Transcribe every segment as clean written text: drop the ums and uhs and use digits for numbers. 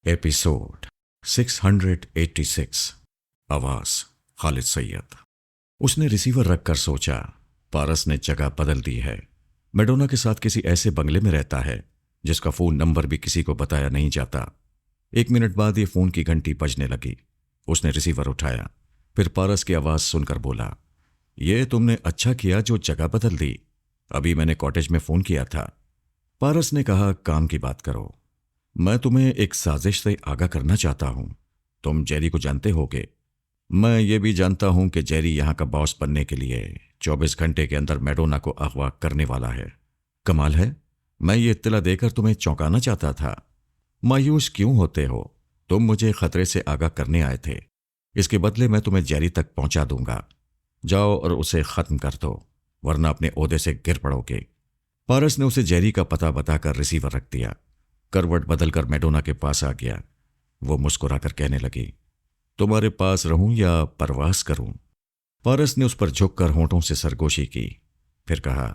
Episode 686। आवाज खालिद सैयद। उसने receiver रखकर सोचा, पारस ने जगह बदल दी है। मैडोना के साथ किसी ऐसे बंगले में रहता है जिसका फोन नंबर भी किसी को बताया नहीं जाता। 1 मिनट बाद ये फोन की घंटी बजने लगी। उसने रिसीवर उठाया, फिर पारस की आवाज सुनकर बोला, ये तुमने अच्छा किया जो जगह बदल दी। अभी मैंने कॉटेज में फोन किया था। पारस ने कहा, काम की बात करो। मैं तुम्हें एक साजिश से आगाह करना चाहता हूं। तुम जेरी को जानते होगे। मैं ये भी जानता हूं कि जेरी यहां का बॉस बनने के लिए 24 घंटे के अंदर मैडोना को अगवा करने वाला है। कमाल है, मैं ये इत्तला देकर तुम्हें चौंकाना चाहता था। मायूस क्यों होते हो? तुम मुझे खतरे से आगाह करने आए थे। इसके बदले मैं तुम्हें जेरी तक पहुंचा दूंगा। जाओ और उसे खत्म कर दो, वरना अपने ओहदे से गिर पड़ोगे। पारस ने उसे जेरी का पता बताकर रिसीवर रख दिया। करवट बदलकर मैडोना के पास आ गया। वो मुस्कुराकर कहने लगी, तुम्हारे पास रहूं या परवास करूं? पारस ने उस पर झुककर होंठों से सरगोशी की, फिर कहा,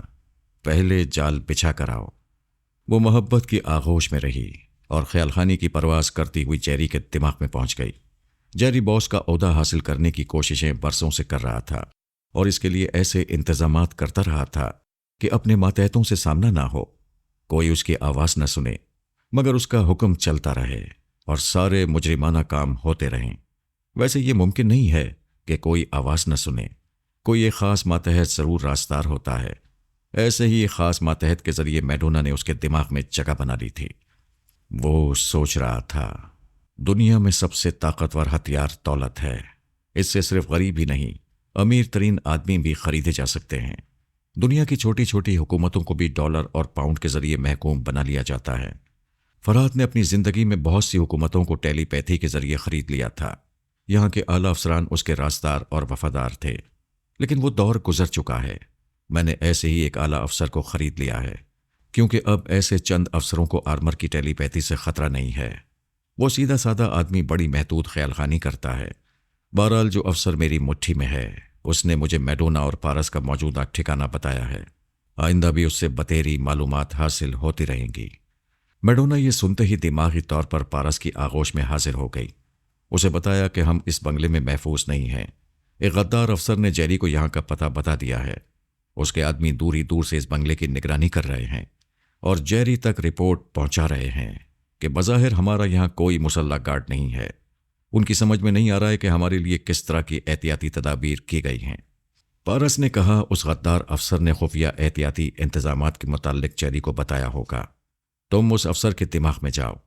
पहले जाल बिछा कर आओ। वो मोहब्बत की आगोश में रही और ख्यालखानी की परवास करती हुई जेरी के दिमाग में पहुंच गई। जेरी बॉस का ओहदा हासिल करने की कोशिशें बरसों से कर रहा था और इसके लिए ऐसे इंतजामात करता रहा था कि अपने मातहतों से सामना ना हो, कोई उसकी आवाज न सुने, मगर उसका हुक्म चलता रहे और सारे मुजरिमाना काम होते रहें। वैसे ये मुमकिन नहीं है कि कोई आवाज न सुने। कोई एक खास मातहत जरूर रास्तार होता है। ऐसे ही एक खास मातहत के जरिए मैडोना ने उसके दिमाग में जगह बना ली थी। वो सोच रहा था, दुनिया में सबसे ताकतवर हथियार दौलत है। इससे सिर्फ गरीब ही नहीं, अमीर तरीन आदमी भी खरीदे जा सकते हैं। दुनिया की छोटी छोटी हुकूमतों को भी डॉलर और पाउंड के जरिए महकूम बना लिया जाता है। फरहाद ने अपनी जिंदगी में बहुत सी हुकूमतों को टेलीपैथी के जरिए खरीद लिया था। यहाँ के आला अफसरान उसके राजदार और वफादार थे, लेकिन वो दौर गुजर चुका है। मैंने ऐसे ही एक आला अफसर को खरीद लिया है, क्योंकि अब ऐसे चंद अफसरों को आर्मर की टेलीपैथी से खतरा नहीं है। वो सीधा साधा आदमी बड़ी महदूद ख्यालखानी करता है। बहरहाल जो अफसर मेरी मुट्ठी में है, उसने मुझे मैडोना और पारस का मौजूदा ठिकाना बताया है। आइंदा भी उससे बतेरी मालूमात हासिल होती रहेंगी। मैडोना ये सुनते ही दिमागी तौर पर पारस की आगोश में हाजिर हो गई। उसे बताया कि हम इस बंगले में महफूज नहीं हैं। एक गद्दार अफसर ने जेरी को यहाँ का पता बता दिया है। उसके आदमी दूर ही दूर से इस बंगले की निगरानी कर रहे हैं और जेरी तक रिपोर्ट पहुंचा रहे हैं कि बज़ाहिर हमारा यहाँ कोई मुसल्ला गार्ड नहीं है। उनकी समझ में नहीं आ रहा है कि हमारे लिए किस तरह की एहतियाती तदाबीर की गई हैं। पारस ने कहा, उस गद्दार अफसर ने खुफिया एहतियाती इंतजामात के मुताल्लिक जेरी को बताया होगा। तुम उस अफसर के दिमाग में जाओ,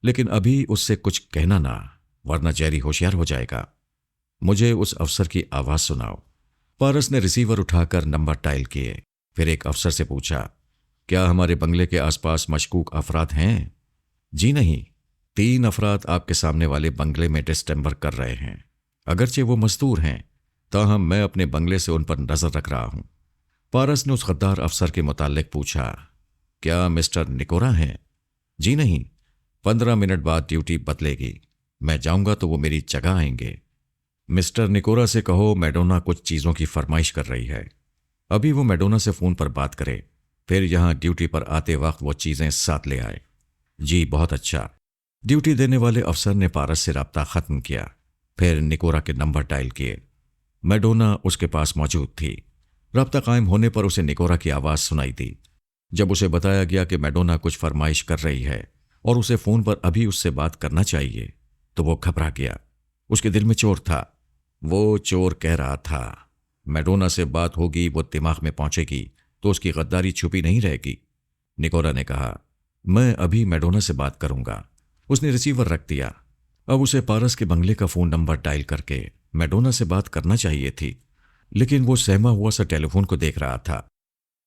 लेकिन अभी उससे कुछ कहना ना, वरना जेरी होशियार हो जाएगा। मुझे उस अफसर की आवाज सुनाओ। पारस ने रिसीवर उठाकर नंबर डायल किए, फिर एक अफसर से पूछा, क्या हमारे बंगले के आसपास मशकूक अफराद हैं? जी नहीं, 3 अफराद आपके सामने वाले बंगले में डिस्टेंबर कर रहे हैं। अगरचे वो मजदूर हैं, ताहम मैं अपने बंगले से उन पर नजर रख रहा हूं। पारस ने उस गद्दार अफसर के मुताल्लिक पूछा, क्या मिस्टर निकोरा हैं? जी नहीं, 15 मिनट बाद ड्यूटी बदलेगी। मैं जाऊंगा तो वो मेरी जगह आएंगे। मिस्टर निकोरा से कहो मैडोना कुछ चीजों की फरमाइश कर रही है। अभी वो मैडोना से फोन पर बात करे, फिर यहां ड्यूटी पर आते वक्त वो चीजें साथ ले आए। जी बहुत अच्छा। ड्यूटी देने वाले अफसर ने पारस से राब्ता खत्म किया, फिर निकोरा के नंबर डायल किए। मैडोना उसके पास मौजूद थी। राब्ता कायम होने पर उसे निकोरा की आवाज सुनाई दी। जब उसे बताया गया कि मैडोना कुछ फरमाइश कर रही है और उसे फोन पर अभी उससे बात करना चाहिए, तो वो घबरा गया। उसके दिल में चोर था। वो चोर कह रहा था, मैडोना से बात होगी, वो दिमाग में पहुंचेगी तो उसकी गद्दारी छुपी नहीं रहेगी। निकोरा ने कहा, मैं अभी मैडोना से बात करूंगा। उसने रिसीवर रख दिया। अब उसे पारस के बंगले का फोन नंबर डायल करके मैडोना से बात करना चाहिए थी, लेकिन वो सहमा हुआ सा टेलीफोन को देख रहा था।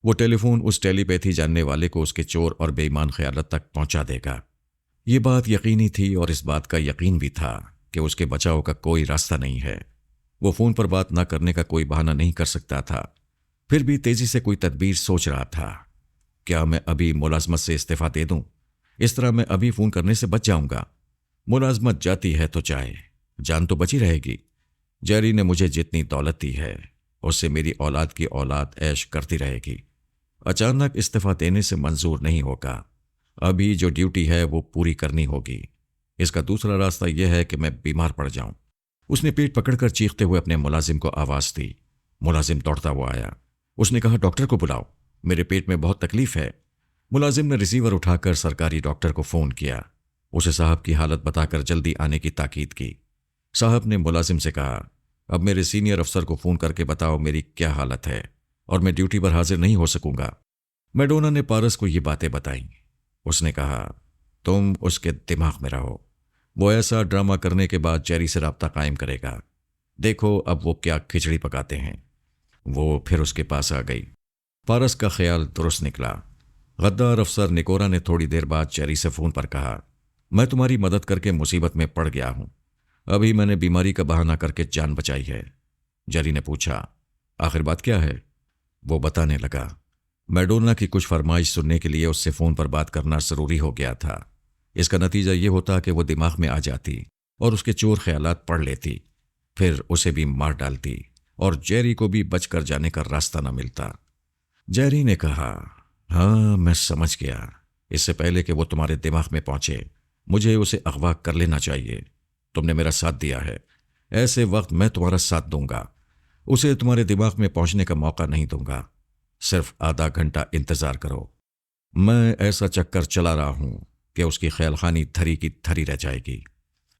वो टेलीफोन उस टेलीपैथी जानने वाले को उसके चोर और बेईमान ख्यालत तक पहुंचा देगा। ये बात यकीनी थी और इस बात का यकीन भी था कि उसके बचाव का कोई रास्ता नहीं है। वो फोन पर बात ना करने का कोई बहाना नहीं कर सकता था। फिर भी तेजी से कोई तदबीर सोच रहा था। क्या मैं अभी मुलाजमत से इस्तीफा दे दूं? इस तरह मैं अभी फोन करने से बच जाऊंगा। मुलाजमत जाती है तो जाए, जान तो बची रहेगी। जेरी ने मुझे जितनी दौलत दी है, उससे मेरी औलाद की औलाद ऐश करती रहेगी। अचानक इस्तीफा देने से मंजूर नहीं होगा। अभी जो ड्यूटी है वो पूरी करनी होगी। इसका दूसरा रास्ता यह है कि मैं बीमार पड़ जाऊं। उसने पेट पकड़कर चीखते हुए अपने मुलाजिम को आवाज दी। मुलाजिम दौड़ता हुआ आया। उसने कहा, डॉक्टर को बुलाओ, मेरे पेट में बहुत तकलीफ है। मुलाजिम ने रिसीवर उठाकर सरकारी डॉक्टर को फोन किया। उसे साहब की हालत बताकर जल्दी आने की ताकीद की। साहब ने मुलाजिम से कहा, अब मेरे सीनियर अफसर को फोन करके बताओ मेरी क्या हालत है और मैं ड्यूटी पर हाजिर नहीं हो सकूंगा। मैडोना ने पारस को ये बातें बताई। उसने कहा, तुम उसके दिमाग में रहो, वो ऐसा ड्रामा करने के बाद जेरी से राब्ता कायम करेगा। देखो अब वो क्या खिचड़ी पकाते हैं। वो फिर उसके पास आ गई। पारस का ख्याल दुरुस्त निकला। गद्दार अफसर निकोरा ने थोड़ी देर बाद जेरी से फोन पर कहा, मैं तुम्हारी मदद करके मुसीबत में पड़ गया हूं। अभी मैंने बीमारी का बहाना करके जान बचाई है। जेरी ने पूछा, आखिर बात क्या है? वो बताने लगा। मैडोना की कुछ फरमाइश सुनने के लिए उससे फोन पर बात करना जरूरी हो गया था। इसका नतीजा ये होता कि वो दिमाग में आ जाती और उसके चोर ख्यालात पढ़ लेती, फिर उसे भी मार डालती और जेरी को भी बचकर जाने का रास्ता न मिलता। जेरी ने कहा, हाँ मैं समझ गया। इससे पहले कि वो तुम्हारे दिमाग में पहुंचे मुझे उसे अगवा कर लेना चाहिए। तुमने मेरा साथ दिया है, ऐसे वक्त मैं तुम्हारा साथ दूंगा। उसे तुम्हारे दिमाग में पहुंचने का मौका नहीं दूंगा। सिर्फ आधा घंटा इंतजार करो। मैं ऐसा चक्कर चला रहा हूं कि उसकी ख्यालखानी थरी की थरी रह जाएगी।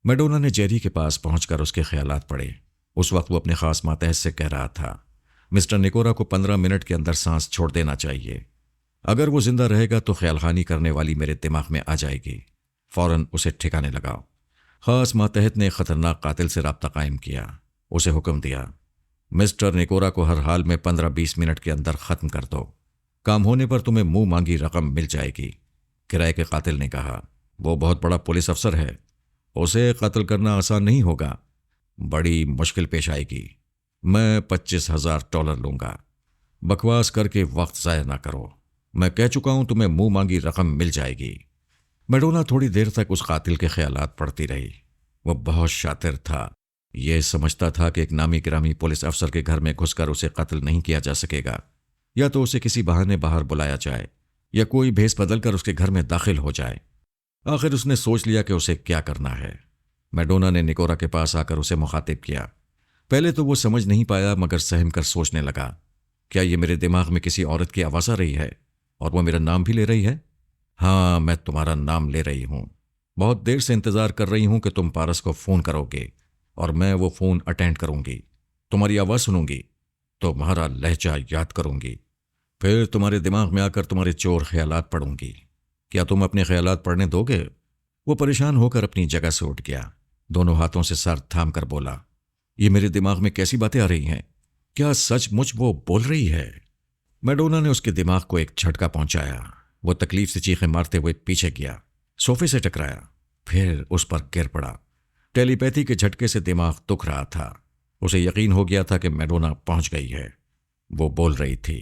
मैडोना ने जेरी के पास पहुंचकर उसके ख्यालात पढ़े। उस वक्त वो अपने खास मातहत से कह रहा था, मिस्टर निकोरा को 15 मिनट के अंदर सांस छोड़ देना चाहिए। अगर वो जिंदा रहेगा तो ख्यालखानी करने वाली मेरे दिमाग में आ जाएगी। फौरन उसे ठिकाने लगाओ। खास मातहत ने खतरनाक कातिल से राब्ता कायम किया। उसे हुक्म दिया, मिस्टर निकोरा को हर हाल में 15-20 मिनट के अंदर खत्म कर दो। काम होने पर तुम्हें मुंह मांगी रकम मिल जाएगी। किराए के कातिल ने कहा, वो बहुत बड़ा पुलिस अफसर है, उसे कत्ल करना आसान नहीं होगा, बड़ी मुश्किल पेश आएगी। मैं $25,000 लूंगा। बकवास करके वक्त जाया ना करो। मैं कह चुका हूं तुम्हें मुंह मांगी रकम मिल जाएगी। मैडोना थोड़ी देर तक उस कातिल के ख्यालात पढ़ती रही। वह बहुत शातिर था। यह समझता था कि एक नामी गिरामी पुलिस अफसर के घर में घुसकर उसे कत्ल नहीं किया जा सकेगा। या तो उसे किसी बहाने बाहर बुलाया जाए या कोई भेस बदलकर उसके घर में दाखिल हो जाए। आखिर उसने सोच लिया कि उसे क्या करना है। मैडोना ने निकोरा के पास आकर उसे मुखातिब किया। पहले तो वो समझ नहीं पाया, मगर सहम कर सोचने लगा, क्या ये मेरे दिमाग में किसी औरत की आवाज आ रही है और वो मेरा नाम भी ले रही है? हाँ, मैं तुम्हारा नाम ले रही हूं। बहुत देर से इंतजार कर रही हूं कि तुम पारस को फोन करोगे और मैं वो फोन अटेंड करूंगी। तुम्हारी आवाज सुनूंगी, तुम्हारा लहजा याद करूंगी, फिर तुम्हारे दिमाग में आकर तुम्हारे चोर ख्यालात पढ़ूंगी। क्या तुम अपने ख्यालात पढ़ने दोगे? वो परेशान होकर अपनी जगह से उठ गया। दोनों हाथों से सर थाम कर बोला, ये मेरे दिमाग में कैसी बातें आ रही हैं? क्या सचमुच वो बोल रही है? मैडोना ने उसके दिमाग को एक झटका पहुंचाया। वो तकलीफ से चीखें मारते हुए पीछे गया, सोफे से टकराया, फिर उस पर गिर पड़ा। टेलीपैथी के झटके से दिमाग दुख रहा था। उसे यकीन हो गया था कि मैडोना पहुंच गई है। वो बोल रही थी,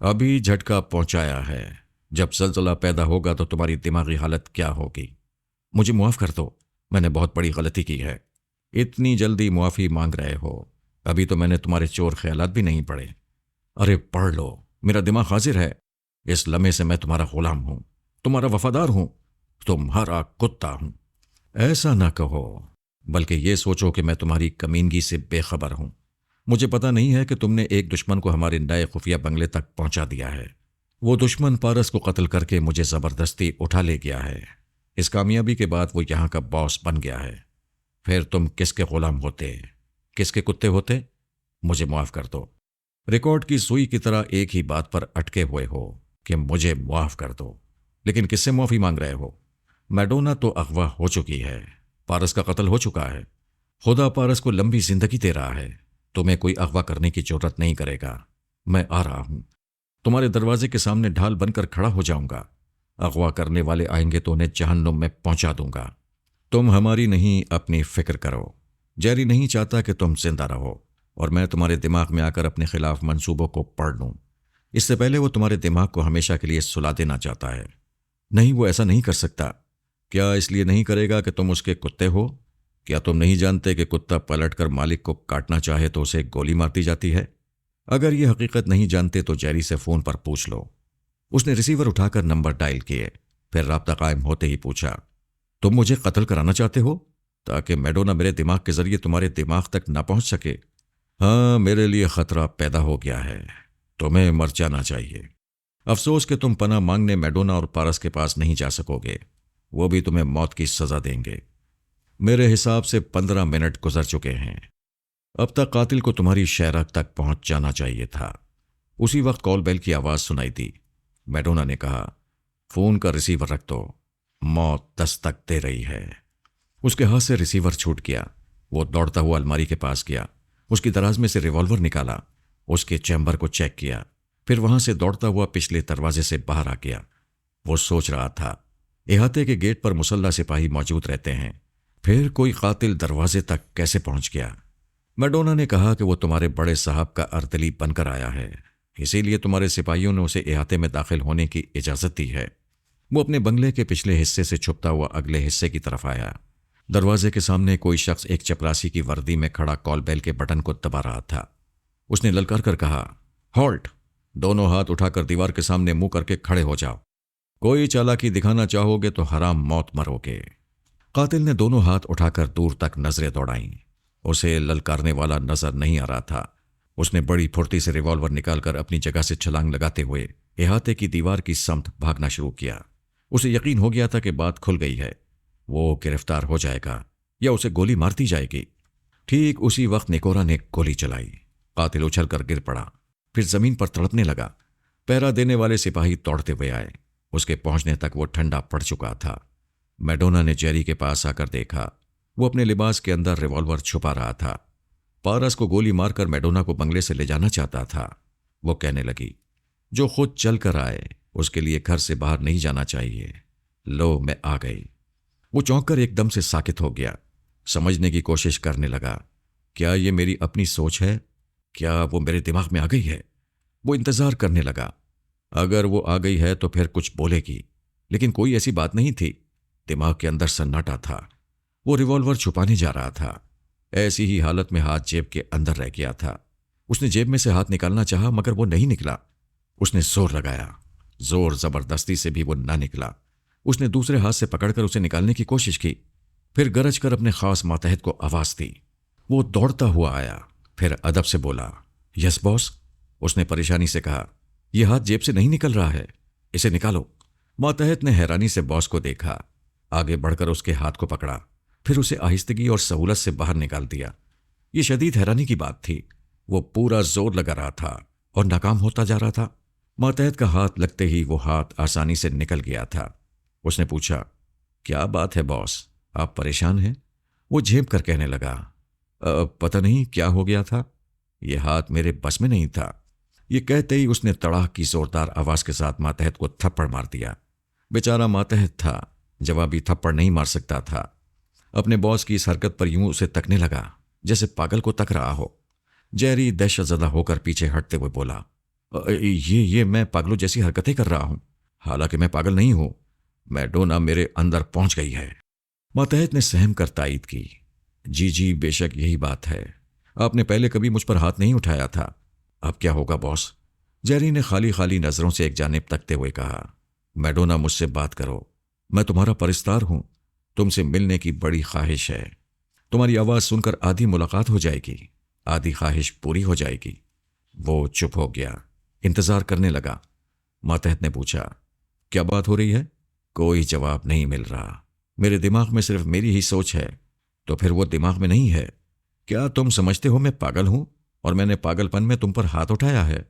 अभी झटका पहुंचाया है, जब जलजला पैदा होगा तो तुम्हारी दिमागी हालत क्या होगी। मुझे मुआफ कर दो, मैंने बहुत बड़ी गलती की है। इतनी जल्दी मुआफी मांग रहे हो? अभी तो मैंने तुम्हारे चोर ख्यालात भी नहीं पढ़े। अरे पढ़ लो, मेरा दिमाग हाजिर है। इस लम्हे से मैं तुम्हारा गुलाम हूं, तुम्हारा वफादार हूं, तुम्हारा कुत्ता हूं। ऐसा ना कहो, बल्कि ये सोचो कि मैं तुम्हारी कमीनगी से बेखबर हूं। मुझे पता नहीं है कि तुमने एक दुश्मन को हमारे नए खुफिया बंगले तक पहुंचा दिया है। वो दुश्मन पारस को कत्ल करके मुझे जबरदस्ती उठा ले गया है। इस कामयाबी के बाद वो यहां का बॉस बन गया है। फिर तुम किसके गुलाम होते, किसके कुत्ते होते? मुझे माफ कर दो। रिकॉर्ड की सुई की तरह एक ही बात पर अटके हुए हो कि मुझे माफ कर दो, लेकिन किससे माफी मांग रहे हो? मैडोना तो अगवा हो चुकी है, पारस का कत्ल हो चुका है। खुदा पारस को लंबी जिंदगी दे रहा है। तुम्हें कोई अगवा करने की जरूरत नहीं करेगा। मैं आ रहा हूं, तुम्हारे दरवाजे के सामने ढाल बनकर खड़ा हो जाऊंगा। अगवा करने वाले आएंगे तो उन्हें जहन्नुम में पहुंचा दूंगा। तुम हमारी नहीं अपनी फिक्र करो। जेरी नहीं चाहता कि तुम जिंदा रहो और मैं तुम्हारे दिमाग में आकर अपने खिलाफ मंसूबों को पढ़ लूं। इससे पहले वो तुम्हारे दिमाग को हमेशा के लिए सुला देना चाहता है। नहीं, वो ऐसा नहीं कर सकता। क्या इसलिए नहीं करेगा कि तुम उसके कुत्ते हो? क्या तुम नहीं जानते कि कुत्ता पलटकर मालिक को काटना चाहे तो उसे गोली मार दी जाती है? अगर ये हकीकत नहीं जानते तो जेरी से फोन पर पूछ लो। उसने रिसीवर उठाकर नंबर डायल किए, फिर राब्ता कायम होते ही पूछा, तुम मुझे कत्ल कराना चाहते हो ताकि मैडोना मेरे दिमाग के जरिए तुम्हारे दिमाग तक ना पहुंच सके? हाँ, मेरे लिए खतरा पैदा हो गया है। तुम्हें मर जाना चाहिए। अफसोस कि तुम पनाह मांगने मैडोना और पारस के पास नहीं जा सकोगे। वो भी तुम्हें मौत की सजा देंगे। मेरे हिसाब से 15 मिनट गुजर चुके हैं। अब तक कातिल को तुम्हारी शहरक तक पहुंच जाना चाहिए था। उसी वक्त कॉल बेल की आवाज सुनाई दी। मैडोना ने कहा, फोन का रिसीवर रख दो, मौत दस्तक दे रही है। उसके हाथ से रिसीवर छूट गया। वो दौड़ता हुआ अलमारी के पास गया, उसकी दराज में से रिवॉल्वर निकाला, उसके चैम्बर को चेक किया, फिर वहां से दौड़ता हुआ पिछले दरवाजे से बाहर आ गया। वो सोच रहा था, इहाते के गेट पर मुसल्ला सिपाही मौजूद रहते हैं, फिर कोई कातिल दरवाजे तक कैसे पहुंच गया? मैडोना ने कहा कि वो तुम्हारे बड़े साहब का अर्दली बनकर आया है, इसीलिए तुम्हारे सिपाहियों ने उसे इहाते में दाखिल होने की इजाजत दी है। वो अपने बंगले के पिछले हिस्से से छुपता हुआ अगले हिस्से की तरफ आया। दरवाजे के सामने कोई शख्स एक चपरासी की वर्दी में खड़ा कॉल बेल के बटन को दबा रहा था। उसने ललकार कर कहा, हॉल्ट! दोनों हाथ उठाकर दीवार के सामने मुंह करके खड़े हो जाओ। कोई चालाकी दिखाना चाहोगे तो हराम मौत मरोगे। कातिल ने दोनों हाथ उठाकर दूर तक नजरें दौड़ाईं। उसे ललकारने वाला नजर नहीं आ रहा था। उसने बड़ी फुर्ती से रिवॉल्वर निकालकर अपनी जगह से छलांग लगाते हुए इहाते की दीवार की समत भागना शुरू किया। उसे यकीन हो गया था कि बात खुल गई है, वो गिरफ्तार हो जाएगा या उसे गोली मार दी जाएगी। ठीक उसी वक्त निकोरा ने गोली चलाई। कातिल उछलकर गिर पड़ा, फिर जमीन पर तड़पने लगा। पहरा देने वाले सिपाही दौड़ते हुए आए। उसके पहुंचने तक वो ठंडा पड़ चुका था। मैडोना ने जेरी के पास आकर देखा, वो अपने लिबास के अंदर रिवॉल्वर छुपा रहा था। पारस को गोली मारकर मैडोना को बंगले से ले जाना चाहता था। वो कहने लगी, जो खुद चल कर आए उसके लिए घर से बाहर नहीं जाना चाहिए। लो, मैं आ गई। वो चौंक कर एकदम से साकित हो गया। समझने की कोशिश करने लगा, क्या ये मेरी अपनी सोच है? क्या वो मेरे दिमाग में आ गई है? वो इंतजार करने लगा। अगर वो आ गई है तो फिर कुछ बोलेगी, लेकिन कोई ऐसी बात नहीं थी। दिमाग के अंदर सन्नाटा था। वो रिवॉल्वर छुपाने जा रहा था। ऐसी ही हालत में हाथ जेब के अंदर रह गया था। उसने जेब में से हाथ निकालना चाहा, मगर वो नहीं निकला। उसने जोर लगाया, जोर जबरदस्ती से भी वो ना निकला। उसने दूसरे हाथ से पकड़कर उसे निकालने की कोशिश की, फिर गरज कर अपने खास मातहत को आवाज दी। वो दौड़ता हुआ आया, फिर अदब से बोला, यस बॉस। उसने परेशानी से कहा, यह हाथ जेब से नहीं निकल रहा है, इसे निकालो। मातहत ने हैरानी से बॉस को देखा, आगे बढ़कर उसके हाथ को पकड़ा, फिर उसे आहिस्तगी और सहूलत से बाहर निकाल दिया। यह शदीद हैरानी की बात थी। वो पूरा जोर लगा रहा था और नाकाम होता जा रहा था। मातहत का हाथ लगते ही वो हाथ आसानी से निकल गया था। उसने पूछा, क्या बात है बॉस, आप परेशान हैं? वो झेप कर कहने लगा, पता नहीं क्या हो गया था, यह हाथ मेरे बस में नहीं था। ये कहते ही उसने तड़ाक की जोरदार आवाज के साथ मातहत को थप्पड़ मार दिया। बेचारा मातहत था, जवाबी थप्पड़ नहीं मार सकता था। अपने बॉस की इस हरकत पर यूं उसे तकने लगा जैसे पागल को तक रहा हो। जेरी दहशतजदा होकर पीछे हटते हुए बोला, ये मैं पागलों जैसी हरकतें कर रहा हूं, हालांकि मैं पागल नहीं हूं। मैडोना मेरे अंदर पहुंच गई है। मातहत ने सहम कर तायद की, जी जी, बेशक यही बात है। आपने पहले कभी मुझ पर हाथ नहीं उठाया था। अब क्या होगा बॉस? जेरी ने खाली खाली नजरों से एक जानिब तकते हुए कहा, मैडोना मुझसे बात करो, मैं तुम्हारा परिस्तार हूं, तुमसे मिलने की बड़ी ख्वाहिश है। तुम्हारी आवाज सुनकर आधी मुलाकात हो जाएगी, आधी ख्वाहिश पूरी हो जाएगी। वो चुप हो गया, इंतजार करने लगा। मातहत ने पूछा, क्या बात हो रही है? कोई जवाब नहीं मिल रहा। मेरे दिमाग में सिर्फ मेरी ही सोच है, तो फिर वो दिमाग में नहीं है। क्या तुम समझते हो मैं पागल हूं और मैंने पागलपन में तुम पर हाथ उठाया है?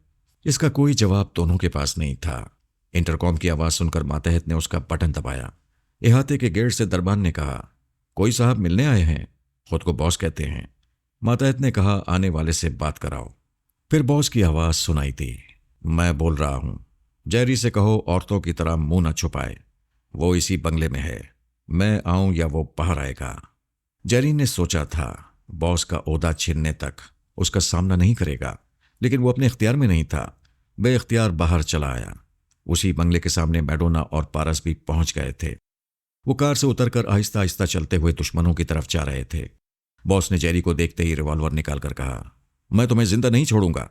इसका कोई जवाब दोनों के पास नहीं था। इंटरकॉम की आवाज सुनकर मातहत ने उसका बटन दबाया। इहाते के गेट से दरबान ने कहा, कोई साहब मिलने आए हैं, खुद को बॉस कहते हैं। मातहत ने कहा, आने वाले से बात कराओ। फिर बॉस की आवाज सुनाई दी, मैं बोल रहा हूं, जेरी से कहो औरतों की तरह मुंह न छुपाए, वो इसी बंगले में है। मैं आऊं या वो बाहर आएगा। जेरी ने सोचा था बॉस का ओहदा छीनने तक उसका सामना नहीं करेगा, लेकिन वो अपने इख्तियार में नहीं था। बेइख्तियार बाहर चला आया। उसी बंगले के सामने मैडोना और पारस भी पहुंच गए थे। वो कार से उतरकर आहिस्ता आहिस्ता चलते हुए दुश्मनों की तरफ जा रहे थे। बॉस ने जेरी को देखते ही रिवॉल्वर निकालकर कहा, मैं तुम्हें जिंदा नहीं छोड़ूंगा,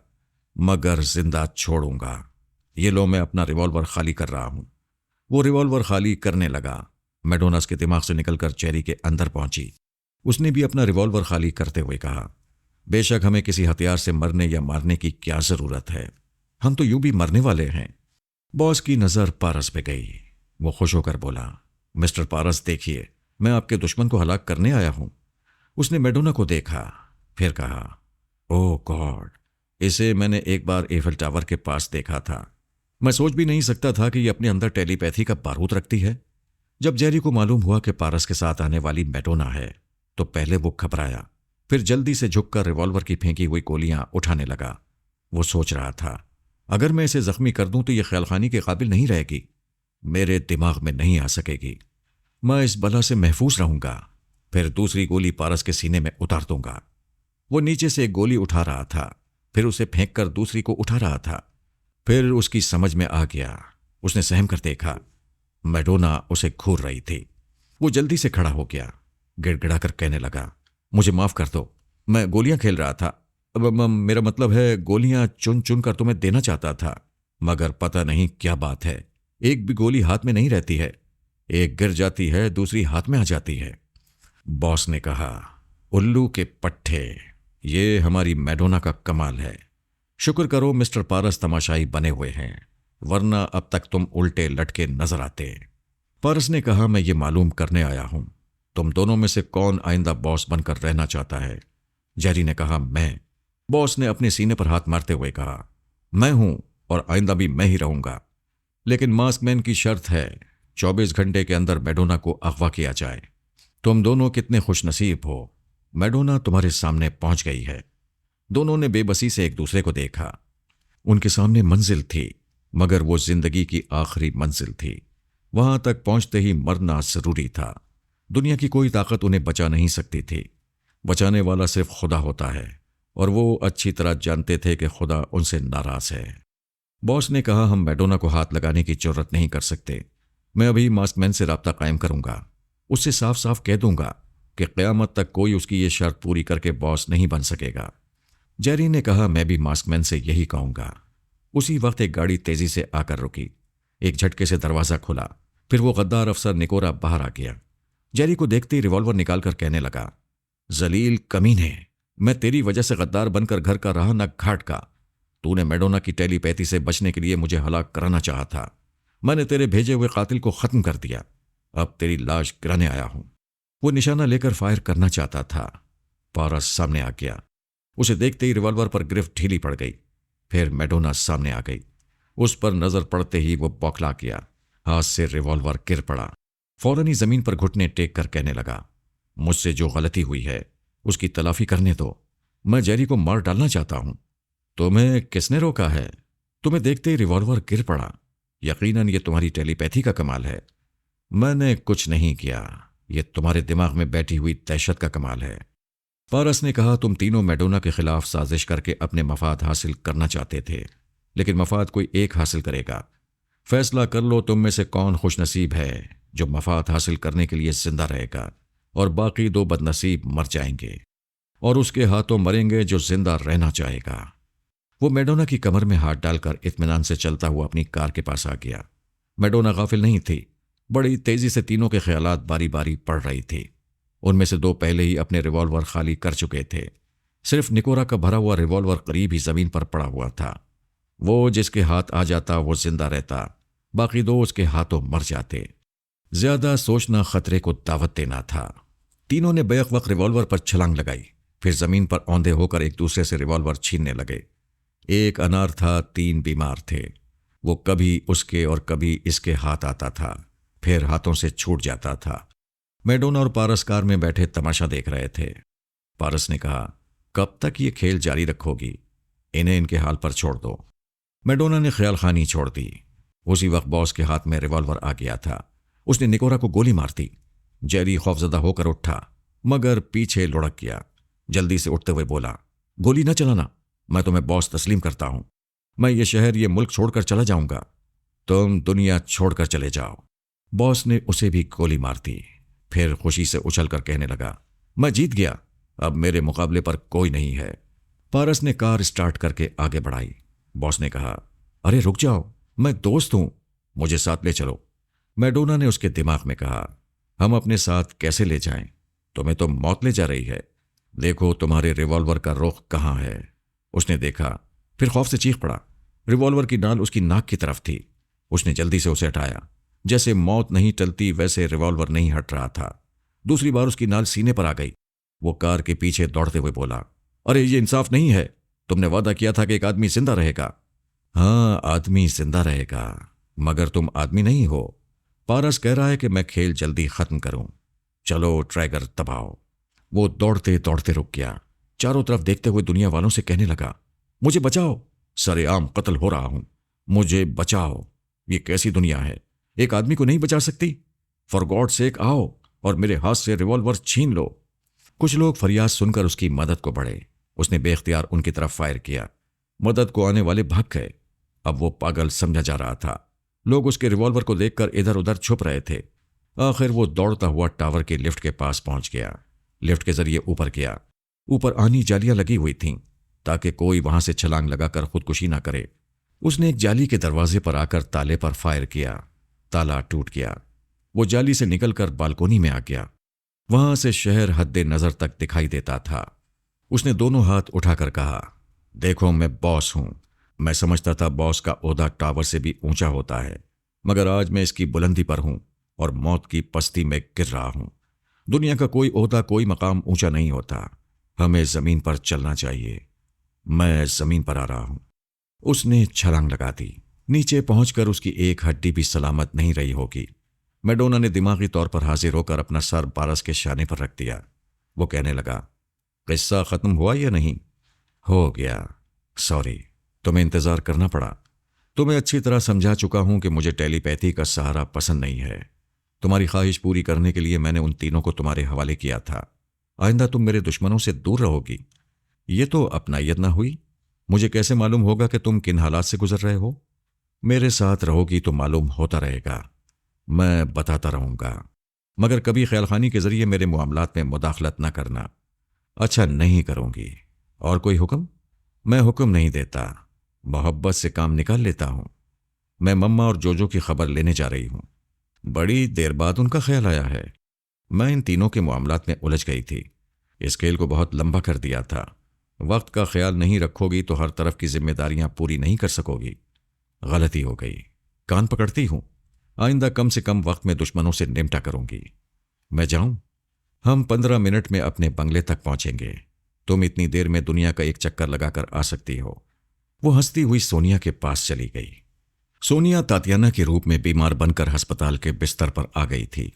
मगर जिंदा छोड़ूंगा। ये लो, मैं अपना रिवॉल्वर खाली कर रहा हूं। वो रिवॉल्वर खाली करने लगा। मैडोना के दिमाग से निकलकर जेरी के अंदर पहुंची। उसने भी अपना रिवॉल्वर खाली करते हुए कहा, बेशक हमें किसी हथियार से मरने या मारने की क्या जरूरत है, हम तो यूं भी मरने वाले हैं। बॉस की नजर पारस पे गई। वो खुश होकर बोला, मिस्टर पारस देखिए, मैं आपके दुश्मन को हलाक करने आया हूं। उसने मैडोना को देखा, फिर कहा, ओह गॉड, इसे मैंने एक बार एफिल टावर के पास देखा था। मैं सोच भी नहीं सकता था कि ये अपने अंदर टेलीपैथी का बारूद रखती है। जब जेरी को मालूम हुआ कि पारस के साथ आने वाली मैडोना है तो पहले वो घबराया, फिर जल्दी से झुककर रिवॉल्वर की फेंकी हुई गोलियां उठाने लगा। वो सोच रहा था, अगर मैं इसे जख्मी कर दूं तो यह ख्यालखानी के काबिल नहीं रहेगी, मेरे दिमाग में नहीं आ सकेगी। मैं इस बला से महफूज रहूंगा। फिर दूसरी गोली पारस के सीने में उतार दूंगा। वो नीचे से एक गोली उठा रहा था, फिर उसे फेंक कर दूसरी को उठा रहा था। फिर उसकी समझ में आ गया। उसने सहम कर देखा, मैडोना उसे घूर रही थी। वो जल्दी से खड़ा हो गया, गिड़गिड़ाकर कहने लगा, मुझे माफ कर दो, मैं गोलियां खेल रहा था। मेरा मतलब है, गोलियां चुन चुन कर तुम्हें देना चाहता था, मगर पता नहीं क्या बात है, एक भी गोली हाथ में नहीं रहती है। एक गिर जाती है, दूसरी हाथ में आ जाती है। बॉस ने कहा, उल्लू के पट्टे, ये हमारी मैडोना का कमाल है। शुक्र करो मिस्टर पारस तमाशाई बने हुए हैं, वरना अब तक तुम उल्टे लटके नजर आते। पारस ने कहा, मैं ये मालूम करने आया हूं, तुम दोनों में से कौन आइंदा बॉस बनकर रहना चाहता है। जेरी ने कहा, मैं। बॉस ने अपने सीने पर हाथ मारते हुए कहा, मैं हूं और आइंदा भी मैं ही रहूंगा, लेकिन मास्कमैन की शर्त है 24 घंटे के अंदर मैडोना को अगवा किया जाए। तुम दोनों कितने खुशनसीब हो, मैडोना तुम्हारे सामने पहुंच गई है। दोनों ने बेबसी से एक दूसरे को देखा। उनके सामने मंजिल थी, मगर वो जिंदगी की आखिरी मंजिल थी। वहां तक पहुंचते ही मरना जरूरी था। दुनिया की कोई ताकत उन्हें बचा नहीं सकती थी। बचाने वाला सिर्फ खुदा होता है, और वो अच्छी तरह जानते थे कि खुदा उनसे नाराज है। बॉस ने कहा, हम मैडोना को हाथ लगाने की जरूरत नहीं कर सकते। मैं अभी मास्कमैन से राब्ता कायम करूंगा, उससे साफ साफ कह दूंगा कि क़यामत तक कोई उसकी ये शर्त पूरी करके बॉस नहीं बन सकेगा। जेरी ने कहा, मैं भी मास्कमैन से यही कहूंगा। उसी वक्त एक गाड़ी तेजी से आकर रुकी। एक झटके से दरवाजा खुला, फिर वो गद्दार अफसर निकोरा बाहर आ गया। जेरी को देखते ही रिवॉल्वर निकालकर कहने लगा, जलील कमीने, मैं तेरी वजह से गद्दार बनकर घर का रहा न घाट का। तूने मैडोना की टेलीपैथी से बचने के लिए मुझे हलाक कराना चाहा था। मैंने तेरे भेजे हुए कातिल को खत्म कर दिया। अब तेरी लाश गिराने आया हूं। वो निशाना लेकर फायर करना चाहता था। पारस सामने आ गया। उसे देखते ही रिवॉल्वर पर गिरफ्त ढीली पड़ गई। फिर मैडोना सामने आ गई। उस पर नजर पड़ते ही वो बौखला गया। हाथ से रिवॉल्वर गिर पड़ा। फौरन ही जमीन पर घुटने टेक कर कहने लगा, मुझसे जो गलती हुई है उसकी तलाफी करने दो। मैं जेरी को मार डालना चाहता हूं। तुम्हें किसने रोका है? तुम्हें देखते ही रिवॉल्वर गिर पड़ा। यकीनन ये तुम्हारी टेलीपैथी का कमाल है। मैंने कुछ नहीं किया, ये तुम्हारे दिमाग में बैठी हुई दहशत का कमाल है। पारस ने कहा, तुम तीनों मैडोना के खिलाफ साजिश करके अपने मफाद हासिल करना चाहते थे, लेकिन मफाद कोई एक हासिल करेगा। फैसला कर लो, तुम में से कौन खुशनसीब है जो मफाद हासिल करने के लिए जिंदा रहेगा, और बाकी दो बदनसीब मर जाएंगे, और उसके हाथों मरेंगे जो जिंदा रहना चाहेगा। वो मैडोना की कमर में हाथ डालकर इत्मीनान से चलता हुआ अपनी कार के पास आ गया। मैडोना गाफिल नहीं थी। बड़ी तेजी से तीनों के ख्यालात बारी बारी पड़ रही थी। उनमें से दो पहले ही अपने रिवॉल्वर खाली कर चुके थे। सिर्फ निकोरा का भरा हुआ रिवॉल्वर करीब ही जमीन पर पड़ा हुआ था। वो जिसके हाथ आ जाता वो जिंदा रहता, बाकी दो उसके हाथों मर जाते। ज्यादा सोचना खतरे को दावत देना था। तीनों ने बेक वक्त रिवॉल्वर पर छलांग लगाई, फिर जमीन पर औंधे होकर एक दूसरे से रिवॉल्वर छीनने लगे। एक अनार था, तीन बीमार थे। वो कभी उसके और कभी इसके हाथ आता था, फिर हाथों से छूट जाता था। मैडोना और पारस कार में बैठे तमाशा देख रहे थे। पारस ने कहा, कब तक ये खेल जारी रखोगी? इन्हें इनके हाल पर छोड़ दो। मैडोना ने ख्याल खानी छोड़ दी। उसी वक्त बॉस के हाथ में रिवॉल्वर आ गया था। उसने निकोरा को गोली मार दी। जेरी खौफजदा होकर उठा, मगर पीछे लुढ़क गया। जल्दी से उठते हुए बोला, गोली न चलाना, मैं तुम्हें बॉस तस्लीम करता हूं। मैं ये शहर, ये मुल्क छोड़कर चला जाऊंगा। तुम दुनिया छोड़कर चले जाओ। बॉस ने उसे भी गोली मार दी। फिर खुशी से उछलकर कहने लगा, मैं जीत गया, अब मेरे मुकाबले पर कोई नहीं है। पारस ने कार स्टार्ट करके आगे बढ़ाई। बॉस ने कहा, अरे रुक जाओ, मैं दोस्त हूं, मुझे साथ ले चलो। मैडोना ने उसके दिमाग में कहा, हम अपने साथ कैसे ले जाएं? तुम्हें तो मौत ले जा रही है। देखो तुम्हारे रिवॉल्वर का रुख कहाँ है। उसने देखा, फिर खौफ से चीख पड़ा। रिवॉल्वर की नाल उसकी नाक की तरफ थी। उसने जल्दी से उसे हटाया। जैसे मौत नहीं टलती वैसे रिवॉल्वर नहीं हट रहा था। दूसरी बार उसकी नाल सीने पर आ गई। वो कार के पीछे दौड़ते हुए बोला, अरे ये इंसाफ नहीं है। तुमने वादा किया था कि एक आदमी जिंदा रहेगा। हाँ, आदमी जिंदा रहेगा, मगर तुम आदमी नहीं हो। पारस कह रहा है कि मैं खेल जल्दी खत्म करूं। चलो ट्रैगर दबाओ। वो दौड़ते दौड़ते रुक गया। चारों तरफ देखते हुए दुनिया वालों से कहने लगा, मुझे बचाओ, सरेआम कत्ल हो रहा हूं, मुझे बचाओ। ये कैसी दुनिया है, एक आदमी को नहीं बचा सकती? फॉर गॉड सेक आओ और मेरे हाथ से रिवॉल्वर छीन लो। कुछ लोग फरियाद सुनकर उसकी मदद को बढ़े। उसने बेख्तियार उनकी तरफ फायर किया। मदद को आने वाले भाग गए। अब वो पागल समझा जा रहा था। लोग उसके रिवॉल्वर को देखकर इधर उधर छुप रहे थे। आखिर वो दौड़ता हुआ टावर के लिफ्ट के पास पहुंच गया। लिफ्ट के जरिए ऊपर गया। ऊपर आनी जालियां लगी हुई थीं ताकि कोई वहां से छलांग लगाकर खुदकुशी ना करे। उसने एक जाली के दरवाजे पर आकर ताले पर फायर किया। ताला टूट गया। वो जाली से निकलकर बालकोनी में आ गया। वहां से शहर हद्दे नजर तक दिखाई देता था। उसने दोनों हाथ उठाकर कहा, देखो मैं बॉस हूं। मैं समझता था बॉस का ओहदा टावर से भी ऊंचा होता है, मगर आज मैं इसकी बुलंदी पर हूं और मौत की पस्ती में गिर रहा हूं। दुनिया का कोई ओहदा, कोई मकाम ऊंचा नहीं होता। हमें जमीन पर चलना चाहिए। मैं जमीन पर आ रहा हूं। उसने छलांग लगा दी। नीचे पहुंचकर उसकी एक हड्डी भी सलामत नहीं रही होगी। मैडोना ने दिमागी तौर पर हाजिर होकर अपना सर पारस के शाने पर रख दिया। वो कहने लगा, किस्सा खत्म हुआ या नहीं? हो गया। सॉरी, तुम्हें इंतजार करना पड़ा। तुम्हें अच्छी तरह समझा चुका हूं कि मुझे टेलीपैथी का सहारा पसंद नहीं है। तुम्हारी ख्वाहिश पूरी करने के लिए मैंने उन तीनों को तुम्हारे हवाले किया था। आइंदा तुम मेरे दुश्मनों से दूर रहोगी। ये तो अपनायत ना हुई। मुझे कैसे मालूम होगा कि तुम किन हालात से गुजर रहे हो? मेरे साथ रहोगी तो मालूम होता रहेगा। मैं बताता रहूंगा, मगर कभी ख्यालखानी के जरिए मेरे मामलात में मुदाखलत न करना। अच्छा, नहीं करूंगी। और कोई हुक्म? मैं हुक्म नहीं देता, मोहब्बत से काम निकाल लेता हूं। मैं मम्मा और जोजो की खबर लेने जा रही हूं। बड़ी देर बाद उनका ख्याल आया है। मैं इन तीनों के मामलात में उलझ गई थी। इस खेल को बहुत लंबा कर दिया था। वक्त का ख्याल नहीं रखोगी तो हर तरफ की जिम्मेदारियां पूरी नहीं कर सकोगी। गलती हो गई, कान पकड़ती हूं। आइंदा कम से कम वक्त में दुश्मनों से निपटा करूंगी। मैं जाऊं? हम 15 मिनट में अपने बंगले तक पहुंचेंगे। तुम इतनी देर में दुनिया का एक चक्कर लगाकर आ सकती हो। वो हंसती हुई सोनिया के पास चली गई। सोनिया तातियाना के रूप में बीमार बनकर अस्पताल के बिस्तर पर आ गई थी।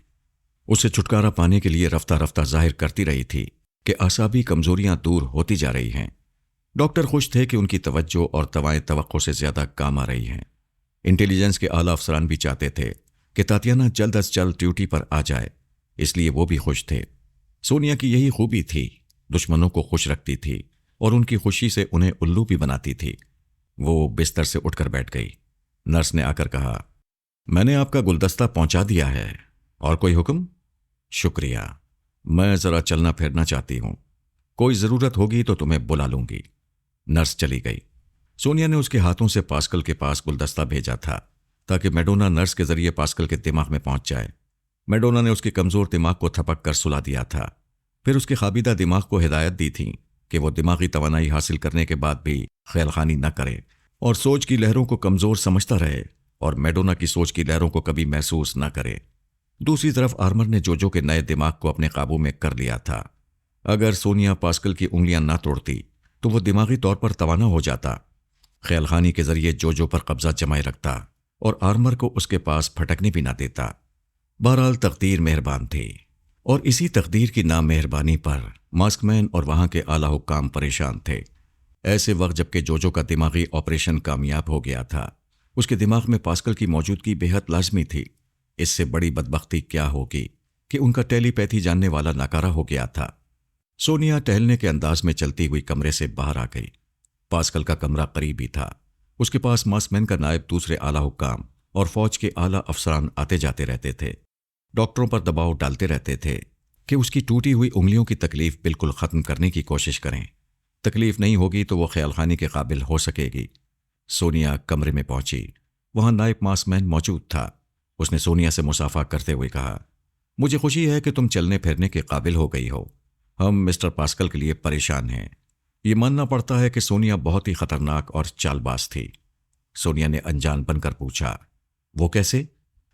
उसे छुटकारा पाने के लिए रफ्ता रफ्ता जाहिर करती रही थी कि आसाबी कमजोरियां दूर होती जा रही हैं। डॉक्टर खुश थे कि उनकी तवज्जो और दवाएं तवक्को से ज्यादा काम आ रही हैं। इंटेलिजेंस के आला अफसरान भी चाहते थे कि तातियाना जल्द अज जल्द ड्यूटी पर आ जाए, इसलिए वो भी खुश थे। सोनिया की यही खूबी थी, दुश्मनों को खुश रखती थी और उनकी खुशी से उन्हें उल्लू भी बनाती थी। वो बिस्तर से उठकर बैठ गई। नर्स ने आकर कहा, मैंने आपका गुलदस्ता पहुंचा दिया है। और कोई हुक्म? शुक्रिया, मैं जरा चलना फिरना चाहती हूं। कोई जरूरत होगी तो तुम्हें बुला लूंगी। नर्स चली गई। सोनिया ने उसके हाथों से पास्कल के पास गुलदस्ता भेजा था ताकि मैडोना नर्स के जरिए पास्कल के दिमाग में पहुंच जाए। मैडोना ने उसके कमजोर दिमाग को थपक कर सुला दिया था। फिर उसके खाबिदा दिमाग को हिदायत दी थी कि वो दिमागी तवानाई हासिल करने के बाद भी ख्यालखानी न करे और सोच की लहरों को कमजोर समझता रहे और मैडोना की सोच की लहरों को कभी महसूस न करे। दूसरी तरफ आर्मर ने जोजो के नए दिमाग को अपने काबू में कर लिया था। अगर सोनिया पास्कल की उंगलियां ना तोड़ती तो वो दिमागी तौर पर तवाना हो जाता। ख्यालखानी के जरिए जोजो पर कब्जा जमाए रखता और आर्मर को उसके पास फटकने भी ना देता। बहरहाल तकदीर मेहरबान थी और इसी तकदीर की नामेहरबानी पर मास्कमैन और वहां के आला हुक्काम परेशान थे। ऐसे वक्त जबकि जोजो का दिमागी ऑपरेशन कामयाब हो गया था, उसके दिमाग में पास्कल की मौजूदगी बेहद लाजमी थी। इससे बड़ी बदबख्ती क्या होगी कि उनका टेलीपैथी जानने वाला नाकारा हो गया था। सोनिया टहलने के अंदाज में चलती हुई कमरे से बाहर आ गई। पास्कल का कमरा करीब ही था। उसके पास मास्कमैन का नायब, दूसरे आला हुक्काम और फौज के आला अफसरान आते जाते रहते थे। डॉक्टरों पर दबाव डालते रहते थे कि उसकी टूटी हुई उंगलियों की तकलीफ बिल्कुल खत्म करने की कोशिश करें। तकलीफ नहीं होगी तो वो ख्यालखानी के काबिल हो सकेगी। सोनिया कमरे में पहुंची। वहां नायब मास्कमैन मौजूद था। उसने सोनिया से मुसाफा करते हुए कहा, मुझे खुशी है कि तुम चलने फिरने के काबिल हो गई हो। हम मिस्टर पास्कल के लिए परेशान हैं। ये मानना पड़ता है कि सोनिया बहुत ही खतरनाक और चालबाज थी। सोनिया ने अनजान बनकर पूछा, वो कैसे?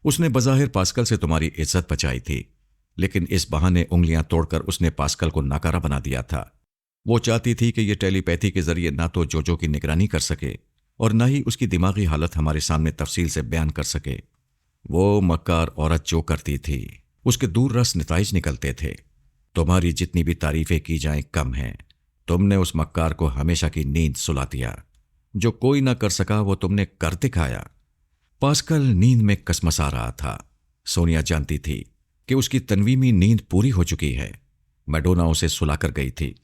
उसने बज़ाहिर पास्कल से तुम्हारी इज्जत बचाई थी, लेकिन इस बहाने उंगलियां तोड़कर उसने पास्कल को नाकारा बना दिया था। वो चाहती थी कि ये टेलीपैथी के जरिए ना तो जोजो की निगरानी कर सके और न ही उसकी दिमागी हालत हमारे सामने तफसील से बयान कर सके। वो मक्कार औरत जो करती थी उसके दूर रस नताइज निकलते थे। तुम्हारी जितनी भी तारीफें की जाएं कम हैं। तुमने उस मक्कार को हमेशा की नींद सुला दिया। जो कोई ना कर सका वो तुमने कर दिखाया। पास्कल नींद में कसमसा रहा था। सोनिया जानती थी कि उसकी तन्वीमी नींद पूरी हो चुकी है। मैडोना उसे सुलाकर गई थी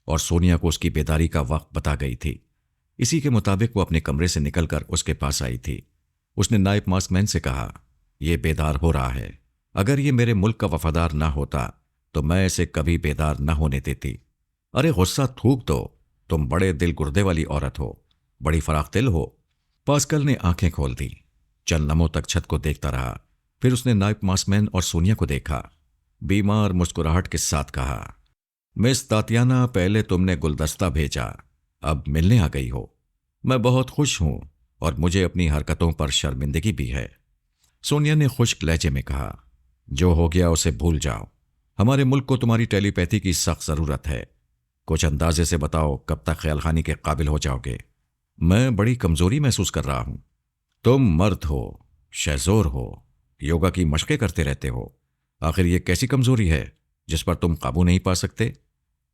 और सोनिया को उसकी बेदारी का वक्त बता गई थी। इसी के मुताबिक वो अपने कमरे से निकलकर उसके पास आई थी। उसने नाइब मास्कमैन से कहा, यह बेदार हो रहा है। अगर ये मेरे मुल्क का वफादार ना होता तो मैं इसे कभी बेदार न होने देती। अरे गुस्सा थूक दो। तुम बड़े दिल गुर्दे वाली औरत हो, बड़ी फराख दिल हो। पास्कल ने आंखें खोल दी। चंद लम्हों तक छत को देखता रहा। फिर उसने नाइब मास्कमैन और सोनिया को देखा। बीमार मुस्कुराहट के साथ कहा, मिस तातियाना, पहले तुमने गुलदस्ता भेजा, अब मिलने आ गई हो। मैं बहुत खुश हूं और मुझे अपनी हरकतों पर शर्मिंदगी भी है। सोनिया ने खुश्क लहजे में कहा, जो हो गया उसे भूल जाओ। हमारे मुल्क को तुम्हारी टेलीपैथी की सख्त जरूरत है। कुछ अंदाजे से बताओ कब तक ख्याल खानी के काबिल हो जाओगे? मैं बड़ी कमजोरी महसूस कर रहा हूं। तुम मर्द हो, शहजोर हो, योगा की मशकें करते रहते हो। आखिर ये कैसी कमजोरी है जिस पर तुम काबू नहीं पा सकते?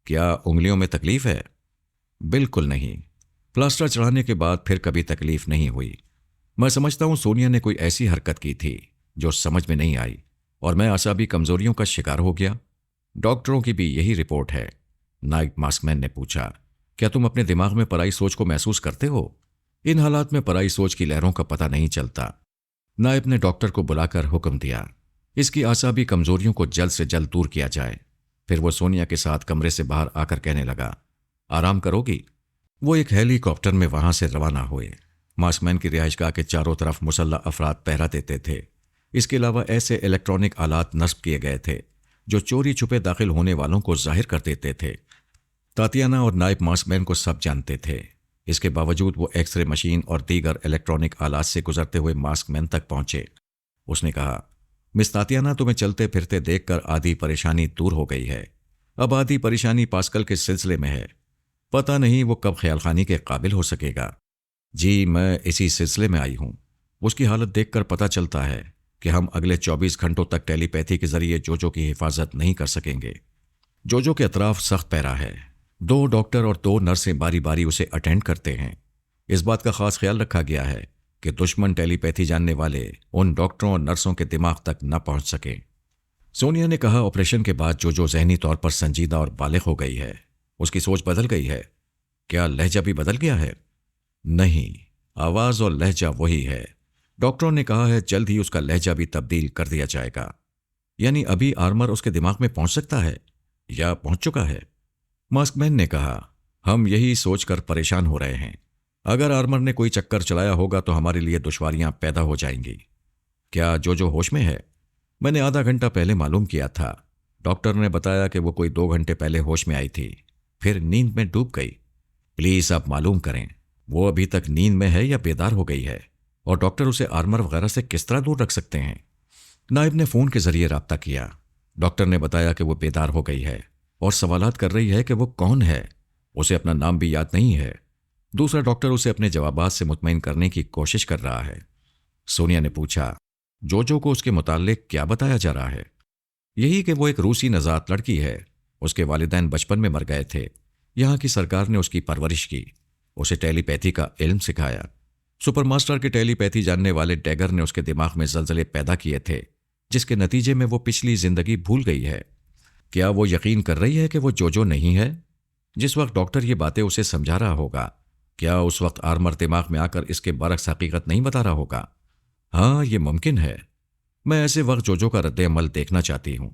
क्या उंगलियों में तकलीफ है? बिल्कुल नहीं। प्लास्टर चढ़ाने के बाद फिर कभी तकलीफ नहीं हुई। मैं समझता हूं सोनिया ने कोई ऐसी हरकत की थी जो समझ में नहीं आई और मैं आसाबी कमजोरियों का शिकार हो गया। डॉक्टरों की भी यही रिपोर्ट है। नाइब मास्कमैन ने पूछा, क्या तुम अपने दिमाग में पराई सोच को महसूस करते हो? इन हालात में पराई सोच की लहरों का पता नहीं चलता। नायब ने डॉक्टर को बुलाकर हुक्म दिया, इसकी आसाबी कमजोरियों को जल्द से जल्द दूर किया जाए। फिर वो सोनिया के साथ कमरे से बाहर आकर कहने लगा, आराम करोगी? वो एक हेलीकॉप्टर में वहां से रवाना हुए। मास्कमैन की रिहाइशगाह के चारों तरफ मुसल्लह अफराद पहरा देते थे। इसके अलावा ऐसे इलेक्ट्रॉनिक आलात नस्ब किए गए थे जो चोरी छुपे दाखिल होने वालों को जाहिर कर देते थे। तातियाना और नाइब मास्कमैन को सब जानते थे। इसके बावजूद वो एक्सरे मशीन और दीगर इलेक्ट्रॉनिक आलात से गुजरते हुए मास्कमैन तक पहुंचे। उसने कहा, मिस तातियाना, तुम्हें चलते फिरते देखकर आधी परेशानी दूर हो गई है। अब आधी परेशानी पास्कल के सिलसिले में है। पता नहीं वो कब ख्यालखानी के काबिल हो सकेगा। जी, मैं इसी सिलसिले में आई हूं। उसकी हालत देखकर पता चलता है कि हम अगले 24 घंटों तक टेलीपैथी के जरिए जोजो की हिफाजत नहीं कर सकेंगे। जोजो के अतराफ सख्त पैरा है। 2 डॉक्टर और 2 नर्सें बारी बारी उसे अटेंड करते हैं। इस बात का खास ख्याल रखा गया है कि दुश्मन टेलीपैथी जानने वाले उन डॉक्टरों और नर्सों के दिमाग तक न पहुंच सके। सोनिया ने कहा, ऑपरेशन के बाद जोजो जहनी तौर पर संजीदा और बालिग हो गई है। उसकी सोच बदल गई है। क्या लहजा भी बदल गया है? नहीं, आवाज और लहजा वही है। डॉक्टरों ने कहा है जल्द ही उसका लहजा भी तब्दील कर दिया जाएगा। यानी अभी आर्मर उसके दिमाग में पहुंच सकता है या पहुंच चुका है? मास्कमैन ने कहा, हम यही सोचकर परेशान हो रहे हैं। अगर आर्मर ने कोई चक्कर चलाया होगा तो हमारे लिए दुश्वारियां पैदा हो जाएंगी। क्या जोजो होश में है? मैंने आधा घंटा पहले मालूम किया था। डॉक्टर ने बताया कि वो कोई 2 घंटे पहले होश में आई थी, फिर नींद में डूब गई। प्लीज आप मालूम करें, वो अभी तक नींद में है या बेदार हो गई है, और डॉक्टर उसे आर्मर वगैरह से किस तरह दूर रख सकते हैं? नायब ने फोन के जरिए राब्ता किया। डॉक्टर ने बताया कि वो बेदार हो गई है और सवालात कर रही है कि वो कौन है। उसे अपना नाम भी याद नहीं है। दूसरा डॉक्टर उसे अपने जवाबात से मुतमईन करने की कोशिश कर रहा है। सोनिया ने पूछा, जोजो को उसके मुताल्लिक क्या बताया जा रहा है? यही कि वो एक रूसी नजात लड़की है। उसके वालिदैन बचपन में मर गए थे। यहाँ की सरकार ने उसकी परवरिश की, उसे टेलीपैथी का इल्म सिखाया। सुपरमास्टर के टेलीपैथी जानने वाले डैगर ने उसके दिमाग में जलजले पैदा किए थे, जिसके नतीजे में वो पिछली जिंदगी भूल गई है। क्या वो यकीन कर रही है कि वो जोजो नहीं है? जिस वक्त डॉक्टर ये बातें उसे समझा रहा होगा, क्या उस वक्त आर्मर दिमाग में आकर इसके बरक्स हकीकत नहीं बता रहा होगा? हाँ, ये मुमकिन है। मैं ऐसे वक्त जोजो का रद्द अमल देखना चाहती हूं।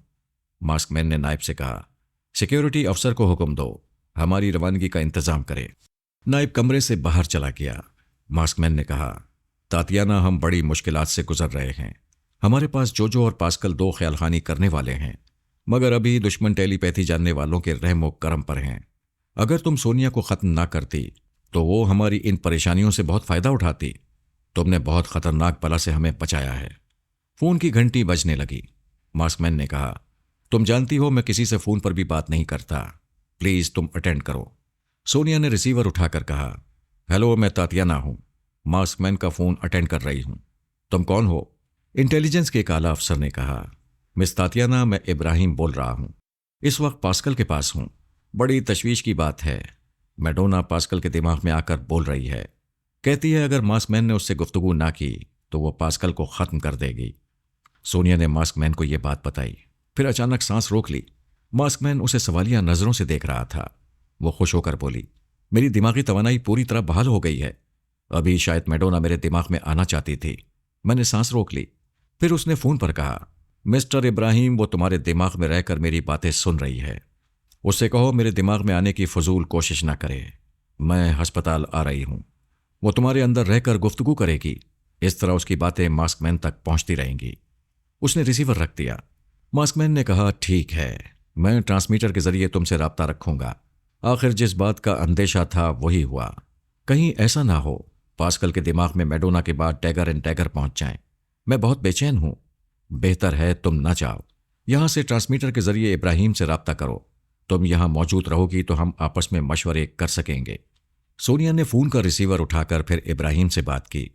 मास्कमैन ने नायब से कहा, सिक्योरिटी अफसर को हुक्म दो, हमारी रवानगी का इंतजाम करे। नायब कमरे से बाहर चला गया। मास्कमैन ने कहा, तातियाना, हम बड़ी मुश्किलात से गुजर रहे हैं। हमारे पास जोजो और पास्कल दो ख्यालखानी करने वाले हैं, मगर अभी दुश्मन टेलीपैथी जानने वालों के रहम व करम पर हैं। अगर तुम सोनिया को ख़त्म ना करती तो वो हमारी इन परेशानियों से बहुत फ़ायदा उठाती। तुमने बहुत ख़तरनाक बला से हमें बचाया है। फ़ोन की घंटी बजने लगी। मास्कमैन ने कहा, तुम जानती हो मैं किसी से फ़ोन पर भी बात नहीं करता। प्लीज़ तुम अटेंड करो। सोनिया ने रिसीवर उठाकर कहा, हेलो, मैं तातियाना हूं। मास्कमैन का फ़ोन अटेंड कर रही हूं। तुम कौन हो? इंटेलिजेंस के एक आला अफसर ने कहा, मिस तातियाना, मैं इब्राहिम बोल रहा हूं। इस वक्त पास्कल के पास हूं। बड़ी तशवीश की बात है। मैडोना पास्कल के दिमाग में आकर बोल रही है। कहती है अगर मास्कमैन ने उससे गुफ्तगू ना की तो वो पास्कल को ख़त्म कर देगी। सोनिया ने मास्कमैन को यह बात बताई, फिर अचानक सांस रोक ली। मास्कमैन उसे सवालिया नज़रों से देख रहा था। वो खुश होकर बोली, मेरी दिमागी तवानाई पूरी तरह बहाल हो गई है। अभी शायद मैडोना मेरे दिमाग में आना चाहती थी। मैंने सांस रोक ली। फिर उसने फ़ोन पर कहा, मिस्टर इब्राहिम, वो तुम्हारे दिमाग में रहकर मेरी बातें सुन रही है। उससे कहो मेरे दिमाग में आने की फजूल कोशिश ना करे। मैं अस्पताल आ रही हूं। वो तुम्हारे अंदर रहकर गुफ्तगू करेगी। इस तरह उसकी बातें मास्कमैन तक पहुंचती रहेंगी। उसने रिसीवर रख दिया। मास्कमैन ने कहा, ठीक है, मैं ट्रांसमीटर के जरिए तुमसे राब्ता रखूंगा। आखिर जिस बात का अंदेशा था वही हुआ। कहीं ऐसा ना हो पास्कल के दिमाग में मैडोना के बाद टैगर एंड टैगर पहुंच जाएं। मैं बहुत बेचैन हूं। बेहतर है तुम ना जाओ। यहां से ट्रांसमीटर के जरिए इब्राहिम से राब्ता करो। तुम यहां मौजूद रहोगी तो हम आपस में मशवरे कर सकेंगे। सोनिया ने फ़ोन का रिसीवर उठाकर फिर इब्राहिम से बात की।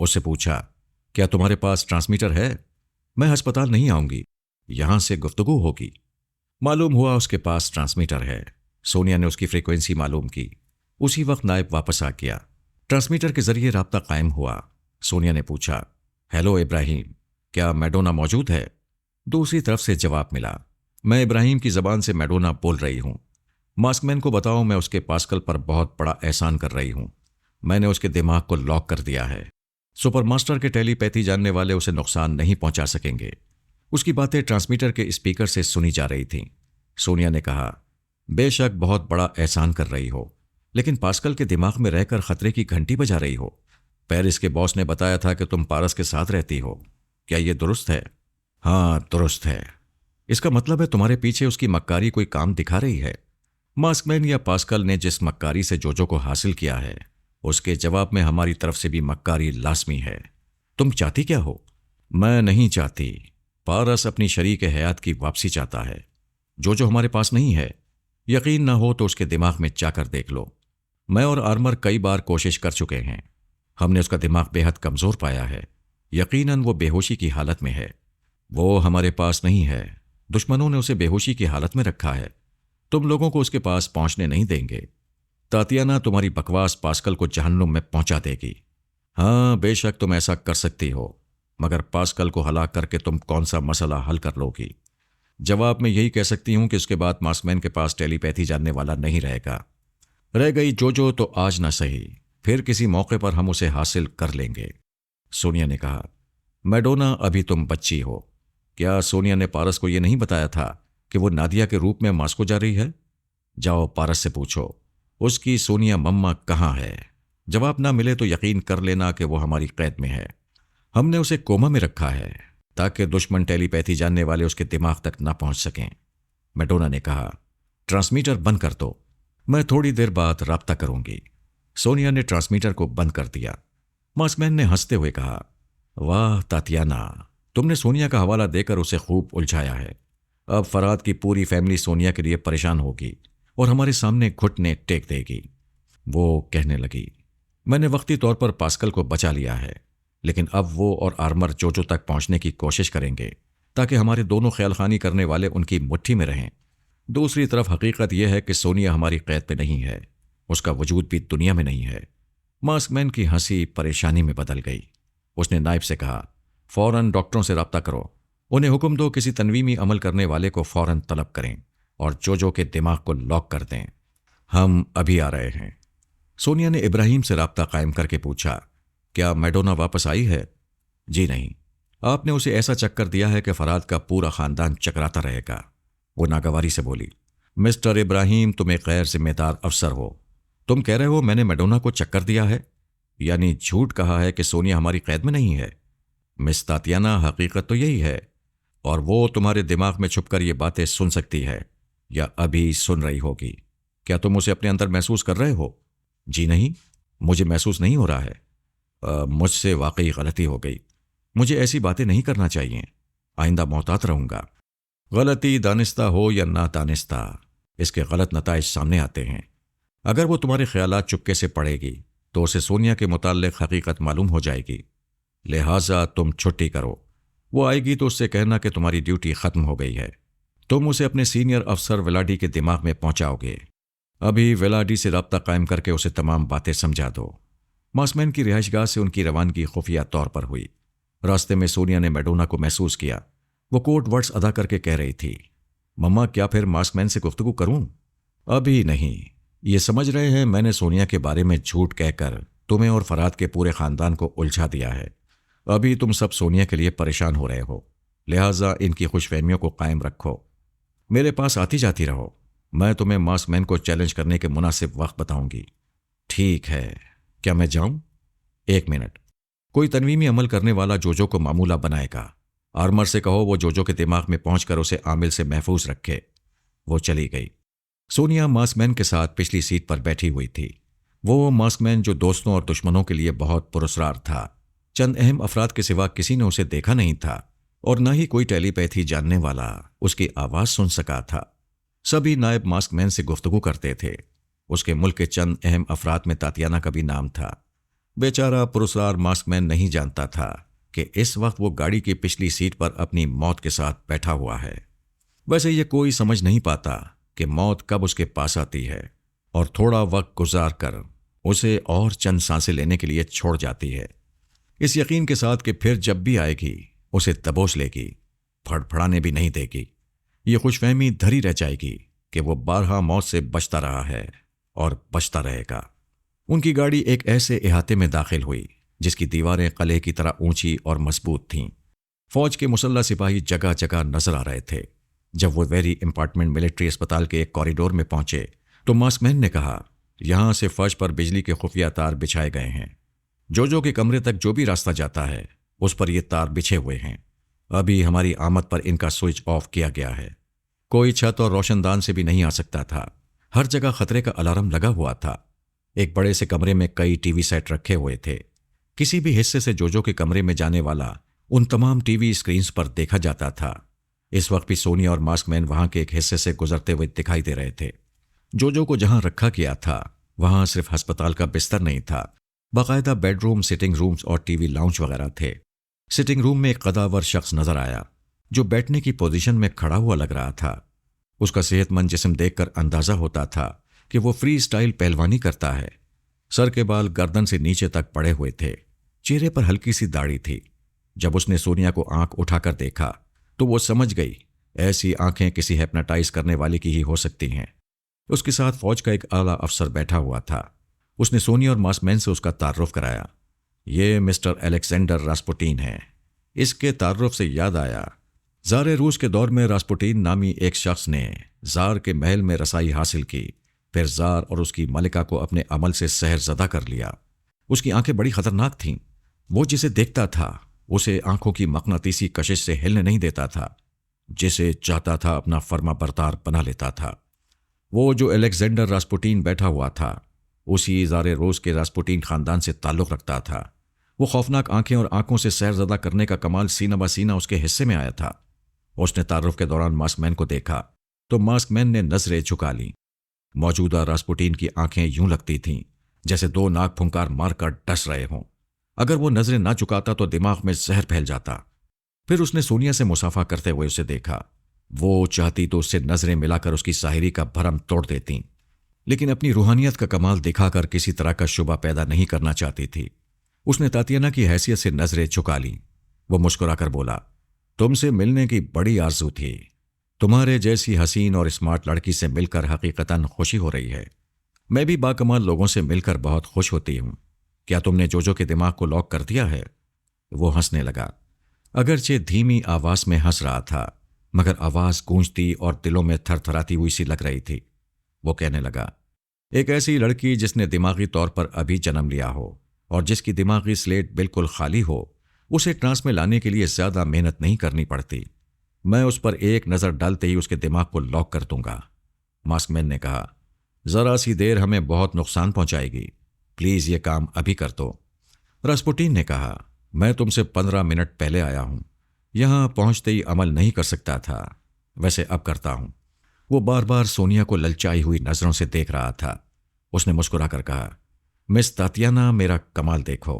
उससे पूछा, क्या तुम्हारे पास ट्रांसमीटर है? मैं अस्पताल नहीं आऊंगी, यहां से गुफ्तगू होगी। मालूम हुआ उसके पास ट्रांसमीटर है। सोनिया ने उसकी फ्रीक्वेंसी मालूम की। उसी वक्त नायब वापस आ गया। ट्रांसमीटर के जरिए राब्ता कायम हुआ। सोनिया ने पूछा, हेलो इब्राहिम, क्या मैडोना मौजूद है? दूसरी तरफ से जवाब मिला, मैं इब्राहिम की ज़बान से मैडोना बोल रही हूं। मास्कमैन को बताओ मैं उसके पास्कल पर बहुत बड़ा एहसान कर रही हूं। मैंने उसके दिमाग को लॉक कर दिया है। सुपरमास्टर के टेलीपैथी जानने वाले उसे नुकसान नहीं पहुंचा सकेंगे। उसकी बातें ट्रांसमीटर के स्पीकर से सुनी जा रही थीं। सोनिया ने कहा, बेशक बहुत बड़ा एहसान कर रही हो, लेकिन पास्कल के दिमाग में रहकर खतरे की घंटी बजा रही हो। पेरिस के बॉस ने बताया था कि तुम पारस के साथ रहती हो। क्या यह दुरुस्त है? हाँ, दुरुस्त है। इसका मतलब है तुम्हारे पीछे उसकी मक्कारी कोई काम दिखा रही है। मास्कमैन या पास्कल ने जिस मक्कारी से जोजो को हासिल किया है, उसके जवाब में हमारी तरफ से भी मक्कारी लाजमी है। तुम चाहती क्या हो? मैं नहीं चाहती। पारस अपनी शरीक हयात की वापसी चाहता है, जो हमारे पास नहीं है। यकीन ना हो तो उसके दिमाग में जाकर देख लो। मैं और आर्मर कई बार कोशिश कर चुके हैं। हमने उसका दिमाग बेहद कमज़ोर पाया है। यकीनन वो बेहोशी की हालत में है। वो हमारे पास नहीं है। दुश्मनों ने उसे बेहोशी की हालत में रखा है। तुम लोगों को उसके पास पहुंचने नहीं देंगे। तातियाना तुम्हारी बकवास पास्कल को जहन्नुम में पहुंचा देगी। हाँ, बेशक तुम ऐसा कर सकती हो, मगर पास्कल को हलाक करके तुम कौन सा मसला हल कर लोगी? जवाब में यही कह सकती हूं कि उसके बाद मास्कमैन के पास टेलीपैथी जानने वाला नहीं रहेगा। रह गई जोजो तो आज ना सही, फिर किसी मौके पर हम उसे हासिल कर लेंगे। सोनिया ने कहा, मैडोना अभी तुम बच्ची हो। क्या सोनिया ने पारस को यह नहीं बताया था कि वो नादिया के रूप में मास्को जा रही है? जाओ पारस से पूछो उसकी सोनिया मम्मा कहाँ है। जवाब ना मिले तो यकीन कर लेना कि वो हमारी कैद में है। हमने उसे कोमा में रखा है ताकि दुश्मन टेलीपैथी जानने वाले उसके दिमाग तक ना पहुंच सकें। मैडोना ने कहा, ट्रांसमीटर बंद कर दो, मैं थोड़ी देर बाद राब्ता करूंगी। सोनिया ने ट्रांसमीटर को बंद कर दिया। मास्कमैन ने हंसते हुए कहा, वाह तातियाना, तुमने सोनिया का हवाला देकर उसे खूब उलझाया है। अब फराद की पूरी फैमिली सोनिया के लिए परेशान होगी और हमारे सामने घुटने टेक देगी। वो कहने लगी, मैंने वक्ती तौर पर पास्कल को बचा लिया है, लेकिन अब वो और आर्मर जोजो तक पहुंचने की कोशिश करेंगे ताकि हमारे दोनों ख्यालखानी करने वाले उनकी मुट्ठी में रहें। दूसरी तरफ हकीकत यह है कि सोनिया हमारी कैद में नहीं है, उसका वजूद भी दुनिया में नहीं है। मास्कमैन की हंसी परेशानी में बदल गई। उसने नाइब से कहा, फौरन डॉक्टरों से रब्ता करो, उन्हें हुक्म दो किसी तनवीमी अमल करने वाले को फौरन तलब करें और जोजो के दिमाग को लॉक कर दें। हम अभी आ रहे हैं। सोनिया ने इब्राहिम से राब्ता कायम करके पूछा, क्या मैडोना वापस आई है? जी नहीं, आपने उसे ऐसा चक्कर दिया है कि फराद का पूरा खानदान चकराता रहेगा। वो नागवारी से बोली, मिस्टर इब्राहिम, तुम एक गैर जिम्मेदार अफसर हो। तुम कह रहे हो मैंने मैडोना को चक्कर दिया है, यानी झूठ कहा है कि सोनिया हमारी कैद में नहीं है। मिस तातियाना, हकीकत तो यही है, और वो तुम्हारे दिमाग में छुपकर ये बातें सुन सकती है या अभी सुन रही होगी। क्या तुम उसे अपने अंदर महसूस कर रहे हो? जी नहीं, मुझे महसूस नहीं हो रहा है। मुझसे वाकई गलती हो गई। मुझे ऐसी बातें नहीं करना चाहिए। आइंदा मोहतात रहूंगा। गलती दानिस्ता हो या ना दानिस्ता, इसके गलत नताइज सामने आते हैं। अगर वो तुम्हारे ख्यालात चुपके से पढ़ेगी तो उसे सोनिया के मुताल्लिक हकीकत मालूम हो जाएगी। लिहाजा तुम छुट्टी करो। वो आएगी तो उससे कहना कि तुम्हारी ड्यूटी खत्म हो गई है। तुम उसे अपने सीनियर अफसर वेलाडी के दिमाग में पहुंचाओगे। अभी वेलाडी से रब्ता कायम करके उसे तमाम बातें समझा दो। मार्क्समैन की रिहाइशगाह से उनकी रवानगी खुफिया तौर पर हुई। रास्ते में सोनिया ने मैडोना को महसूस किया। वो कोड वर्ड्स अदा करके कह रही थी, मम्मा क्या फिर मार्क्समैन से गुफ्तगू करूं? अभी नहीं। ये समझ रहे हैं मैंने सोनिया के बारे में झूठ कहकर तुम्हें और फराद के पूरे खानदान को उलझा दिया है। अभी तुम सब सोनिया के लिए परेशान हो रहे हो, लिहाजा इनकी खुशफहमियों को कायम रखो। मेरे पास आती जाती रहो। मैं तुम्हें मार्क्समैन को चैलेंज करने के मुनासिब वक्त बताऊंगी। ठीक है, क्या मैं जाऊं? 1 मिनट। कोई तनवीमी अमल करने वाला जोजो को मामूला बनाएगा। आर्मर से कहो वो जोजो के दिमाग में पहुंचकर उसे आमिल से महफूज रखे। वो चली गई। सोनिया मार्क्समैन के साथ पिछली सीट पर बैठी हुई थी। वो मार्क्समैन जो दोस्तों और दुश्मनों के लिए बहुत पुरस्कार था। चंद अहम अफराद के सिवा किसी ने उसे देखा नहीं था और न ही कोई टेलीपैथी जानने वाला उसकी आवाज सुन सका था। सभी नायब मार्क्समैन से गुफ्तगू करते थे। उसके मुल्क के चंद अहम अफराद में तातियाना का भी नाम था। बेचारा पुरस्कार मार्क्समैन नहीं जानता था कि इस वक्त वो गाड़ी की पिछली सीट पर अपनी मौत के साथ बैठा हुआ है। वैसे ये कोई समझ नहीं पाता कि मौत कब उसके पास आती है और थोड़ा वक्त गुजार कर उसे और चंद सांसें लेने के लिए छोड़ जाती है, इस यकीन के साथ कि फिर जब भी आएगी उसे दबोच लेगी, फड़फड़ाने भी नहीं देगी। ये खुशफहमी धरी रह जाएगी कि वो बारहा मौत से बचता रहा है और बचता रहेगा। उनकी गाड़ी एक ऐसे इहाते में दाखिल हुई जिसकी दीवारें कले की तरह ऊंची और मजबूत थीं। फौज के मुसल्लह सिपाही जगह जगह नजर आ रहे थे। जब वो वेरी इंपार्टमेंट मिलिट्री अस्पताल के एक कॉरिडोर में पहुंचे तो मार्क्समैन ने कहा, यहां से फर्श पर बिजली के खुफिया तार बिछाए गए हैं। जोजो के कमरे तक जो भी रास्ता जाता है उस पर ये तार बिछे हुए हैं। अभी हमारी आमद पर इनका स्विच ऑफ किया गया है। कोई छत और रोशनदान से भी नहीं आ सकता था। हर जगह खतरे का अलार्म लगा हुआ था। एक बड़े से कमरे में कई टीवी सेट रखे हुए थे। किसी भी हिस्से से जोजो के कमरे में जाने वाला उन तमाम टीवी स्क्रीन्स पर देखा जाता था। इस वक्त भी सोनिया और मार्क्समैन वहां के एक हिस्से से गुजरते हुए दिखाई दे रहे थे। जोजो को जहां रखा गया था वहां सिर्फ अस्पताल का बिस्तर नहीं था, बाकायदा बेडरूम, सिटिंग रूम्स और टीवी लाउंज वगैरह थे। सिटिंग रूम में एक कदावर शख्स नजर आया जो बैठने की पोजीशन में खड़ा हुआ लग रहा था। उसका सेहतमंद जिस्म देखकर अंदाजा होता था कि वो फ्री स्टाइल पहलवानी करता है। सर के बाल गर्दन से नीचे तक पड़े हुए थे। चेहरे पर हल्की सी दाढ़ी थी। जब उसने सोनिया को आंख उठाकर देखा तो वो समझ गई ऐसी आंखें किसी हिप्नोटाइज करने वाले की ही हो सकती हैं। उसके साथ फौज का एक आला अफसर बैठा हुआ था। उसने सोनिया और मार्क्समैन से उसका तारुफ कराया। ये मिस्टर अलेक्जेंडर रास्पुटीन है। इसके तारुफ से याद आया, ज़ार रूस के दौर में रास्पुटीन नामी एक शख्स ने ज़ार के महल में रसाई हासिल की, फिर ज़ार और उसकी मलिका को अपने अमल से सहरज़दा कर लिया। उसकी आंखें बड़ी खतरनाक थीं। वो जिसे देखता था उसे आंखों की मकनातीसी कशिश से हिलने नहीं देता था। जिसे चाहता था अपना फर्मा बरतार बना लेता था। वो जो अलेक्जेंडर रास्पुटीन बैठा हुआ था उसी ज़ार रूस के रास्पुटीन खानदान से ताल्लुक़ रखता था। वो खौफनाक आंखें और आंखों से सहरज़दा करने का कमाल सीना ब सीना उसके हिस्से में आया था। उसने तारुफ के दौरान मार्क्समैन को देखा तो मार्क्समैन ने नजरें झुका लीं। मौजूदा रास्पुटीन की आंखें यूं लगती थीं जैसे दो नाक फुंकार मारकर डस रहे हों। अगर वो नजरें ना झुकाता तो दिमाग में जहर फैल जाता। फिर उसने सोनिया से मुसाफा करते हुए उसे देखा। वो चाहती तो उससे नजरें मिलाकर उसकी साहिरी का भरम तोड़ देती, लेकिन अपनी रूहानियत का कमाल दिखाकर किसी तरह का शुबा पैदा नहीं करना चाहती थी। उसने तातियाना की हैसियत से नजरें झुका लीं। वो मुस्कुराकर बोला, तुमसे मिलने की बड़ी आरजू थी। तुम्हारे जैसी हसीन और स्मार्ट लड़की से मिलकर हकीकतन खुशी हो रही है। मैं भी बाकमाल लोगों से मिलकर बहुत खुश होती हूं। क्या तुमने जोजो के दिमाग को लॉक कर दिया है? वो हंसने लगा। अगरचे धीमी आवाज में हंस रहा था, मगर आवाज गूंजती और दिलों में थरथराती हुई सी लग रही थी। वो कहने लगा, एक ऐसी लड़की जिसने दिमागी तौर पर अभी जन्म लिया हो और जिसकी दिमागी स्लेट बिल्कुल खाली हो, उसे ट्रांस में लाने के लिए ज्यादा मेहनत नहीं करनी पड़ती। मैं उस पर एक नजर डालते ही उसके दिमाग को लॉक कर दूंगा। मास्कमैन ने कहा, जरा सी देर हमें बहुत नुकसान पहुंचाएगी, प्लीज ये काम अभी कर दो। रास्पुटीन ने कहा, मैं तुमसे 15 मिनट पहले आया हूं, यहां पहुंचते ही अमल नहीं कर सकता था, वैसे अब करता हूं। वो बार बार सोनिया को ललचाई हुई नजरों से देख रहा था। उसने मुस्कुराकर कहा, मिस तातियाना, मेरा कमाल देखो,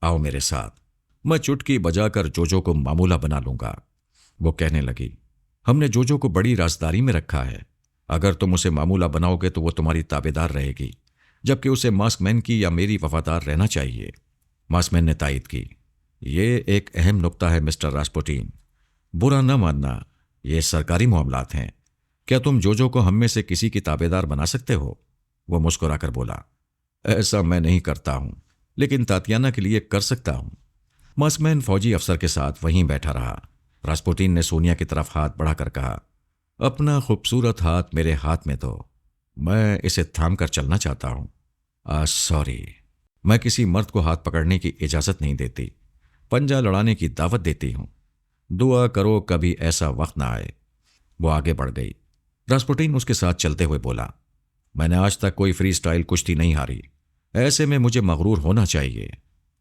आओ मेरे साथ, मैं चुटकी बजाकर जोजो को मामूला बना लूंगा। वो कहने लगी, हमने जोजो को बड़ी राजदारी में रखा है, अगर तुम उसे मामूला बनाओगे तो वो तुम्हारी ताबेदार रहेगी, जबकि उसे मास्कमैन की या मेरी वफादार रहना चाहिए। मास्कमैन ने तायद की, ये एक अहम नुक्ता है मिस्टर रास्पुटीन, बुरा न मानना, ये सरकारी मामलात हैं। क्या तुम जोजो को हम में से किसी की ताबेदार बना सकते हो? वो मुस्कुराकर बोला, ऐसा मैं नहीं करता हूं, लेकिन तातियाना के लिए कर सकता हूं। मास्कमैन फौजी अफसर के साथ वहीं बैठा रहा। रास्पुटीन ने सोनिया की तरफ हाथ बढ़ाकर कहा, अपना खूबसूरत हाथ मेरे हाथ में दो, मैं इसे थाम कर चलना चाहता हूं। सॉरी, मैं किसी मर्द को हाथ पकड़ने की इजाजत नहीं देती, पंजा लड़ाने की दावत देती हूं। दुआ करो कभी ऐसा वक्त ना आए। वो आगे बढ़ गई। रास्पुटीन उसके साथ चलते हुए बोला, मैंने आज तक कोई फ्री स्टाइल कुश्ती नहीं हारी, ऐसे में मुझे मगरूर होना चाहिए,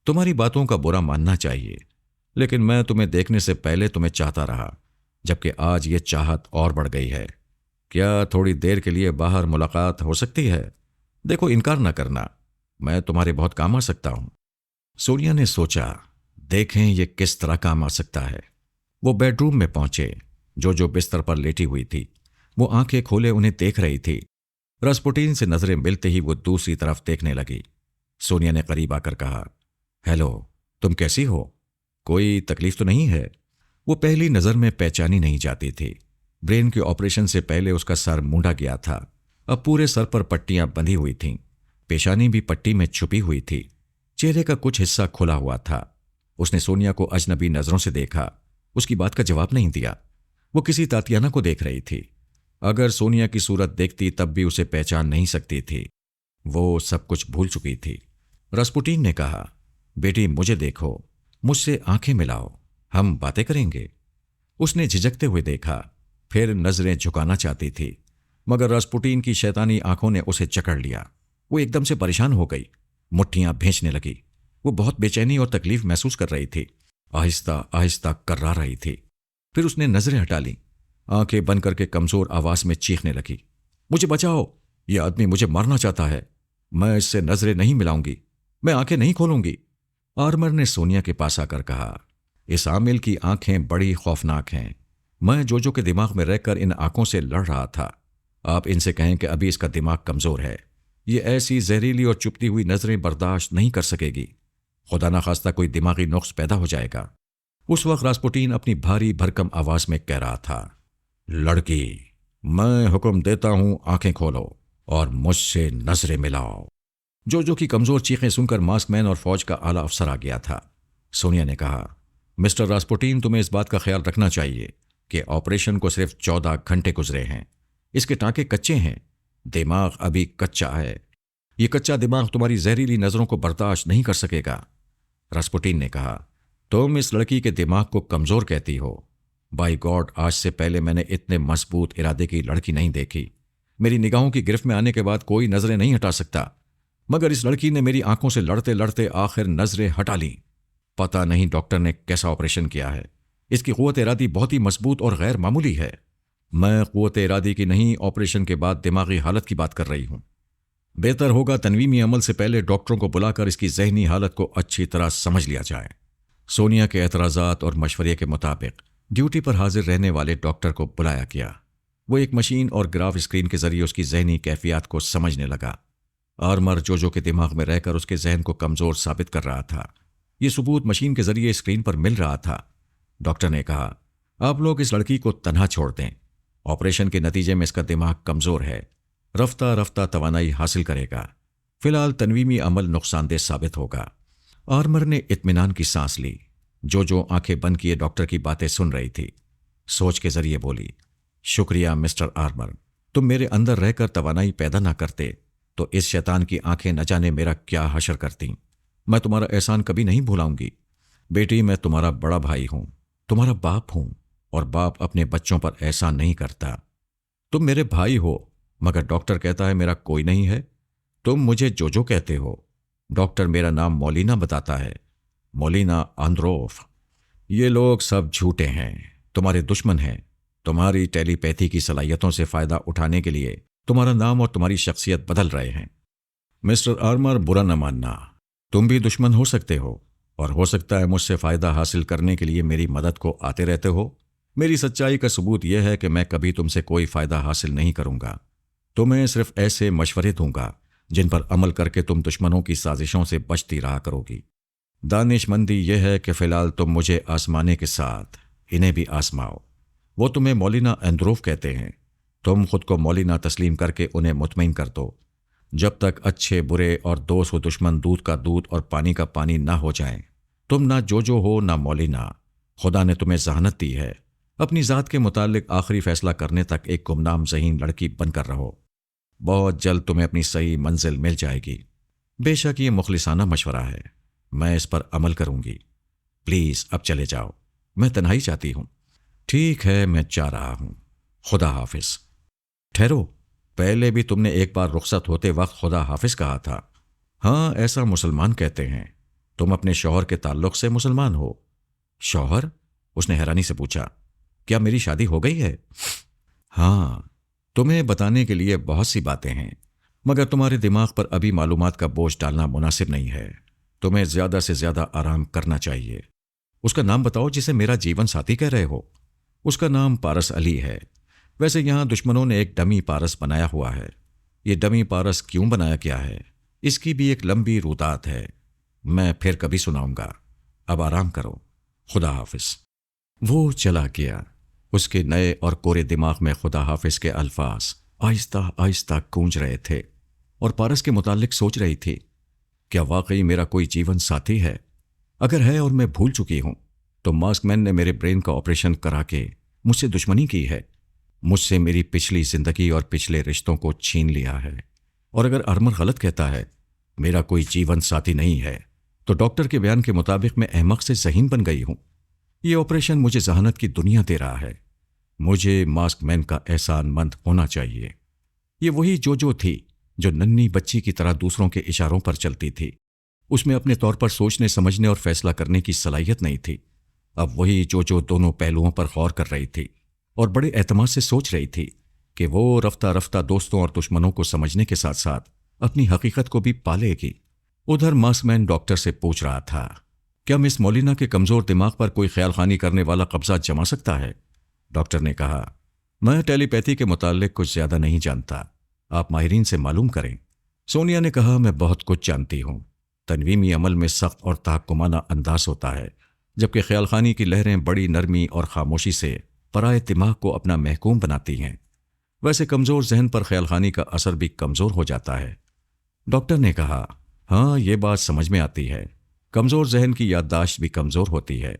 तुम्हारी बातों का बुरा मानना चाहिए, लेकिन मैं तुम्हें देखने से पहले तुम्हें चाहता रहा, जबकि आज ये चाहत और बढ़ गई है। क्या थोड़ी देर के लिए बाहर मुलाकात हो सकती है? देखो, इनकार ना करना, मैं तुम्हारे बहुत काम आ सकता हूं। सोनिया ने सोचा, देखें ये किस तरह काम आ सकता है। वो बेडरूम में पहुंचे। जो बिस्तर पर लेटी हुई थी, वो आंखें खोले उन्हें देख रही थी। रास्पुटीन से नजरें मिलते ही वो दूसरी तरफ देखने लगी। सोनिया ने करीब आकर कहा, हेलो, तुम कैसी हो? कोई तकलीफ तो नहीं है? वो पहली नजर में पहचानी नहीं जाती थी। ब्रेन के ऑपरेशन से पहले उसका सर मूंढा गया था, अब पूरे सर पर पट्टियां बंधी हुई थीं, पेशानी भी पट्टी में छुपी हुई थी, चेहरे का कुछ हिस्सा खुला हुआ था। उसने सोनिया को अजनबी नजरों से देखा, उसकी बात का जवाब नहीं दिया। वो किसी तातियाना को देख रही थी। अगर सोनिया की सूरत देखती तब भी उसे पहचान नहीं सकती थी। वो सब कुछ भूल चुकी थी। रास्पुटीन ने कहा, बेटी मुझे देखो, मुझसे आंखें मिलाओ, हम बातें करेंगे। उसने झिझकते हुए देखा, फिर नजरें झुकाना चाहती थी, मगर रास्पुटीन की शैतानी आंखों ने उसे जकड़ लिया। वो एकदम से परेशान हो गई, मुट्ठियां भींचने लगी। वो बहुत बेचैनी और तकलीफ महसूस कर रही थी, आहिस्ता आहिस्ता कर्रा रही थी। फिर उसने नजरें हटा ली, आंखें बंद करके कमजोर आवाज में चीखने लगी, मुझे बचाओ, यह आदमी मुझे मारना चाहता है, मैं इससे नजरें नहीं मिलाऊंगी, मैं आंखें नहीं खोलूंगी। आर्मर ने सोनिया के पास आकर कहा, इस आमिल की आंखें बड़ी खौफनाक हैं, मैं जोजो के दिमाग में रहकर इन आंखों से लड़ रहा था। आप इनसे कहें कि अभी इसका दिमाग कमजोर है, ये ऐसी जहरीली और चुपती हुई नजरें बर्दाश्त नहीं कर सकेगी, खुदा ना खास्ता कोई दिमागी नुक्स पैदा हो जाएगा। उस वक्त रास्पुटीन अपनी भारी भरकम आवाज में कह रहा था, लड़की, मैं हुक्म देता हूं, आंखें खोलो और मुझसे नजरें मिलाओ। जोजो की कमजोर चीखें सुनकर मास्कमैन और फौज का आला अफसर आ गया था। सोनिया ने कहा, मिस्टर रास्पुटीन, तुम्हें इस बात का ख्याल रखना चाहिए कि ऑपरेशन को सिर्फ 14 घंटे गुजरे हैं, इसके टांके कच्चे हैं, दिमाग अभी कच्चा है, ये कच्चा दिमाग तुम्हारी जहरीली नजरों को बर्दाश्त नहीं कर सकेगा। रास्पुटीन ने कहा, तुम इस लड़की के दिमाग को कमजोर कहती हो, बाय गॉड, आज से पहले मैंने इतने मजबूत इरादे की लड़की नहीं देखी। मेरी निगाहों की गिरफ्त में आने के बाद कोई नजरें नहीं हटा सकता, मगर इस लड़की ने मेरी आंखों से लड़ते लड़ते आखिर नजरें हटा ली। पता नहीं डॉक्टर ने कैसा ऑपरेशन किया है, इसकी कुव्वत इरादी बहुत ही मजबूत और गैर मामूली है। मैं कुव्वत इरादी की नहीं, ऑपरेशन के बाद दिमागी हालत की बात कर रही हूं। बेहतर होगा तनवीमी अमल से पहले डॉक्टरों को बुलाकर इसकी जहनी हालत को अच्छी तरह समझ लिया जाए। सोनिया के एतराज़ात और मशवरे के मुताबिक ड्यूटी पर हाजिर रहने वाले डॉक्टर को बुलाया गया। वो एक मशीन और ग्राफ स्क्रीन के जरिए उसकी जहनी कैफियत को समझने लगा। आर्मर जोजो के दिमाग में रहकर उसके जहन को कमजोर साबित कर रहा था। ये सबूत मशीन के जरिए स्क्रीन पर मिल रहा था। डॉक्टर ने कहा, आप लोग इस लड़की को तन्हा छोड़ दें, ऑपरेशन के नतीजे में इसका दिमाग कमजोर है, रफ्ता रफ्ता तवानाई हासिल करेगा, फिलहाल तनवीमी अमल नुकसानदेह साबित होगा। आर्मर ने इत्मीनान की सांस ली। जो आंखें बंद किए डॉक्टर की बातें सुन रही थी, सोच के जरिए बोली, शुक्रिया मिस्टर आर्मर, तुम मेरे अंदर रहकर तवानाई पैदा ना करते तो इस शैतान की आंखें न जाने मेरा क्या हशर करती। मैं तुम्हारा एहसान कभी नहीं भुलाऊंगी। बेटी, मैं तुम्हारा बड़ा भाई हूं, तुम्हारा बाप हूं, और बाप अपने बच्चों पर ऐसा नहीं करता। तुम मेरे भाई हो, मगर डॉक्टर कहता है मेरा कोई नहीं है। तुम मुझे जो कहते हो। डॉक्टर मेरा नाम मौलिना बताता है, मौलिना आंद्रोफ। ये लोग सब झूठे हैं, तुम्हारे दुश्मन हैं। तुम्हारी टेलीपैथी की सलाहियतों से फायदा उठाने के लिए तुम्हारा नाम और तुम्हारी शख्सियत बदल रहे हैं। मिस्टर आर्मर, बुरा न मानना, तुम भी दुश्मन हो सकते हो, और हो सकता है मुझसे फायदा हासिल करने के लिए मेरी मदद को आते रहते हो। मेरी सच्चाई का सबूत यह है कि मैं कभी तुमसे कोई फायदा हासिल नहीं करूंगा। तुम्हें सिर्फ ऐसे मशवरे दूंगा जिन पर अमल करके तुम दुश्मनों की साजिशों से बचती रहा करोगी। दानिशमंदी यह है कि फिलहाल तुम मुझे आजमाने के साथ इन्हें भी आजमाओ। वो तुम्हें मौलिना एंद्रोफ कहते हैं। तुम खुद को मौलिना तस्लीम करके उन्हें मुतमईन कर दो। जब तक अच्छे बुरे और दोस्त व दुश्मन दूध का दूध और पानी का पानी ना हो जाएं, तुम ना जो हो ना मौलिना। खुदा ने तुम्हें जहानत दी है, अपनी ज़ात के मुतालिक आखिरी फैसला करने तक एक गुमनाम ज़हीन लड़की बनकर रहो। बहुत जल्द तुम्हें अपनी सही मंजिल मिल जाएगी। बेशक ये मुखलिसाना मशवरा है, मैं इस पर अमल करूंगी। प्लीज अब चले जाओ, मैं तन्हाई चाहती हूं। ठीक है, मैं जा रहा हूं। खुदा हाफिज। ठहरो, पहले भी तुमने एक बार रुखसत होते वक्त खुदा हाफिज कहा था। हाँ, ऐसा मुसलमान कहते हैं। तुम अपने शौहर के ताल्लुक से मुसलमान हो। शौहर? उसने हैरानी से पूछा, क्या मेरी शादी हो गई है? हाँ, तुम्हें बताने के लिए बहुत सी बातें हैं, मगर तुम्हारे दिमाग पर अभी मालूमात का बोझ डालना मुनासिब नहीं है। तुम्हें ज्यादा से ज्यादा आराम करना चाहिए। उसका नाम बताओ जिसे मेरा जीवन साथी कह रहे हो। उसका नाम पारस अली है। वैसे यहां दुश्मनों ने एक डमी पारस बनाया हुआ है। ये डमी पारस क्यों बनाया गया है, इसकी भी एक लंबी रुदात है, मैं फिर कभी सुनाऊंगा। अब आराम करो। खुदा हाफिज। वो चला गया। उसके नए और कोरे दिमाग में खुदा हाफिज के अल्फाज आहिस्ता आहिस्ता गूंज रहे थे, और पारस के मुतालिक सोच रही थी, क्या वाकई मेरा कोई जीवन साथी है? अगर है और मैं भूल चुकी हूं, तो मास्कमैन ने मेरे ब्रेन का ऑपरेशन करा के मुझसे दुश्मनी की है, मुझसे मेरी पिछली जिंदगी और पिछले रिश्तों को छीन लिया है। और अगर आर्मर गलत कहता है, मेरा कोई जीवन साथी नहीं है, तो डॉक्टर के बयान के मुताबिक मैं अहमक से ज़हीन बन गई हूं। यह ऑपरेशन मुझे जहानत की दुनिया दे रहा है। मुझे मास्कमैन का एहसानमंद होना चाहिए। ये वही जो थी जो नन्ही बच्ची की तरह दूसरों के इशारों पर चलती थी। उसमें अपने तौर पर सोचने समझने और फैसला करने की सलाहियत नहीं थी। अब वही जो दोनों पहलुओं पर गौर कर रही थी और बड़े एतमाद से सोच रही थी कि वो रफ्ता रफ्ता दोस्तों और दुश्मनों को समझने के साथ साथ अपनी हकीकत को भी पालेगी। उधर मास्कमैन डॉक्टर से पूछ रहा था, क्या मिस मौलिना के कमजोर दिमाग पर कोई ख्याल खानी करने वाला कब्जा जमा सकता है? डॉक्टर ने कहा, मैं टेलीपैथी के मुतालिक कुछ ज्यादा नहीं जानता, आप माहिरीन से मालूम करें। सोनिया ने कहा, मैं बहुत कुछ जानती हूं। तनवीमी अमल में सख्त और ताकुमाना अंदाज होता है, जबकि ख्याल खानी की लहरें बड़ी नरमी और खामोशी से पराए दिमाग को अपना महकूम बनाती हैं। वैसे कमजोर जहन पर ख्याल खानी का असर भी कमजोर हो जाता है। डॉक्टर ने कहा, हाँ, ये बात समझ में आती है। कमजोर जहन की याददाश्त भी कमजोर होती है।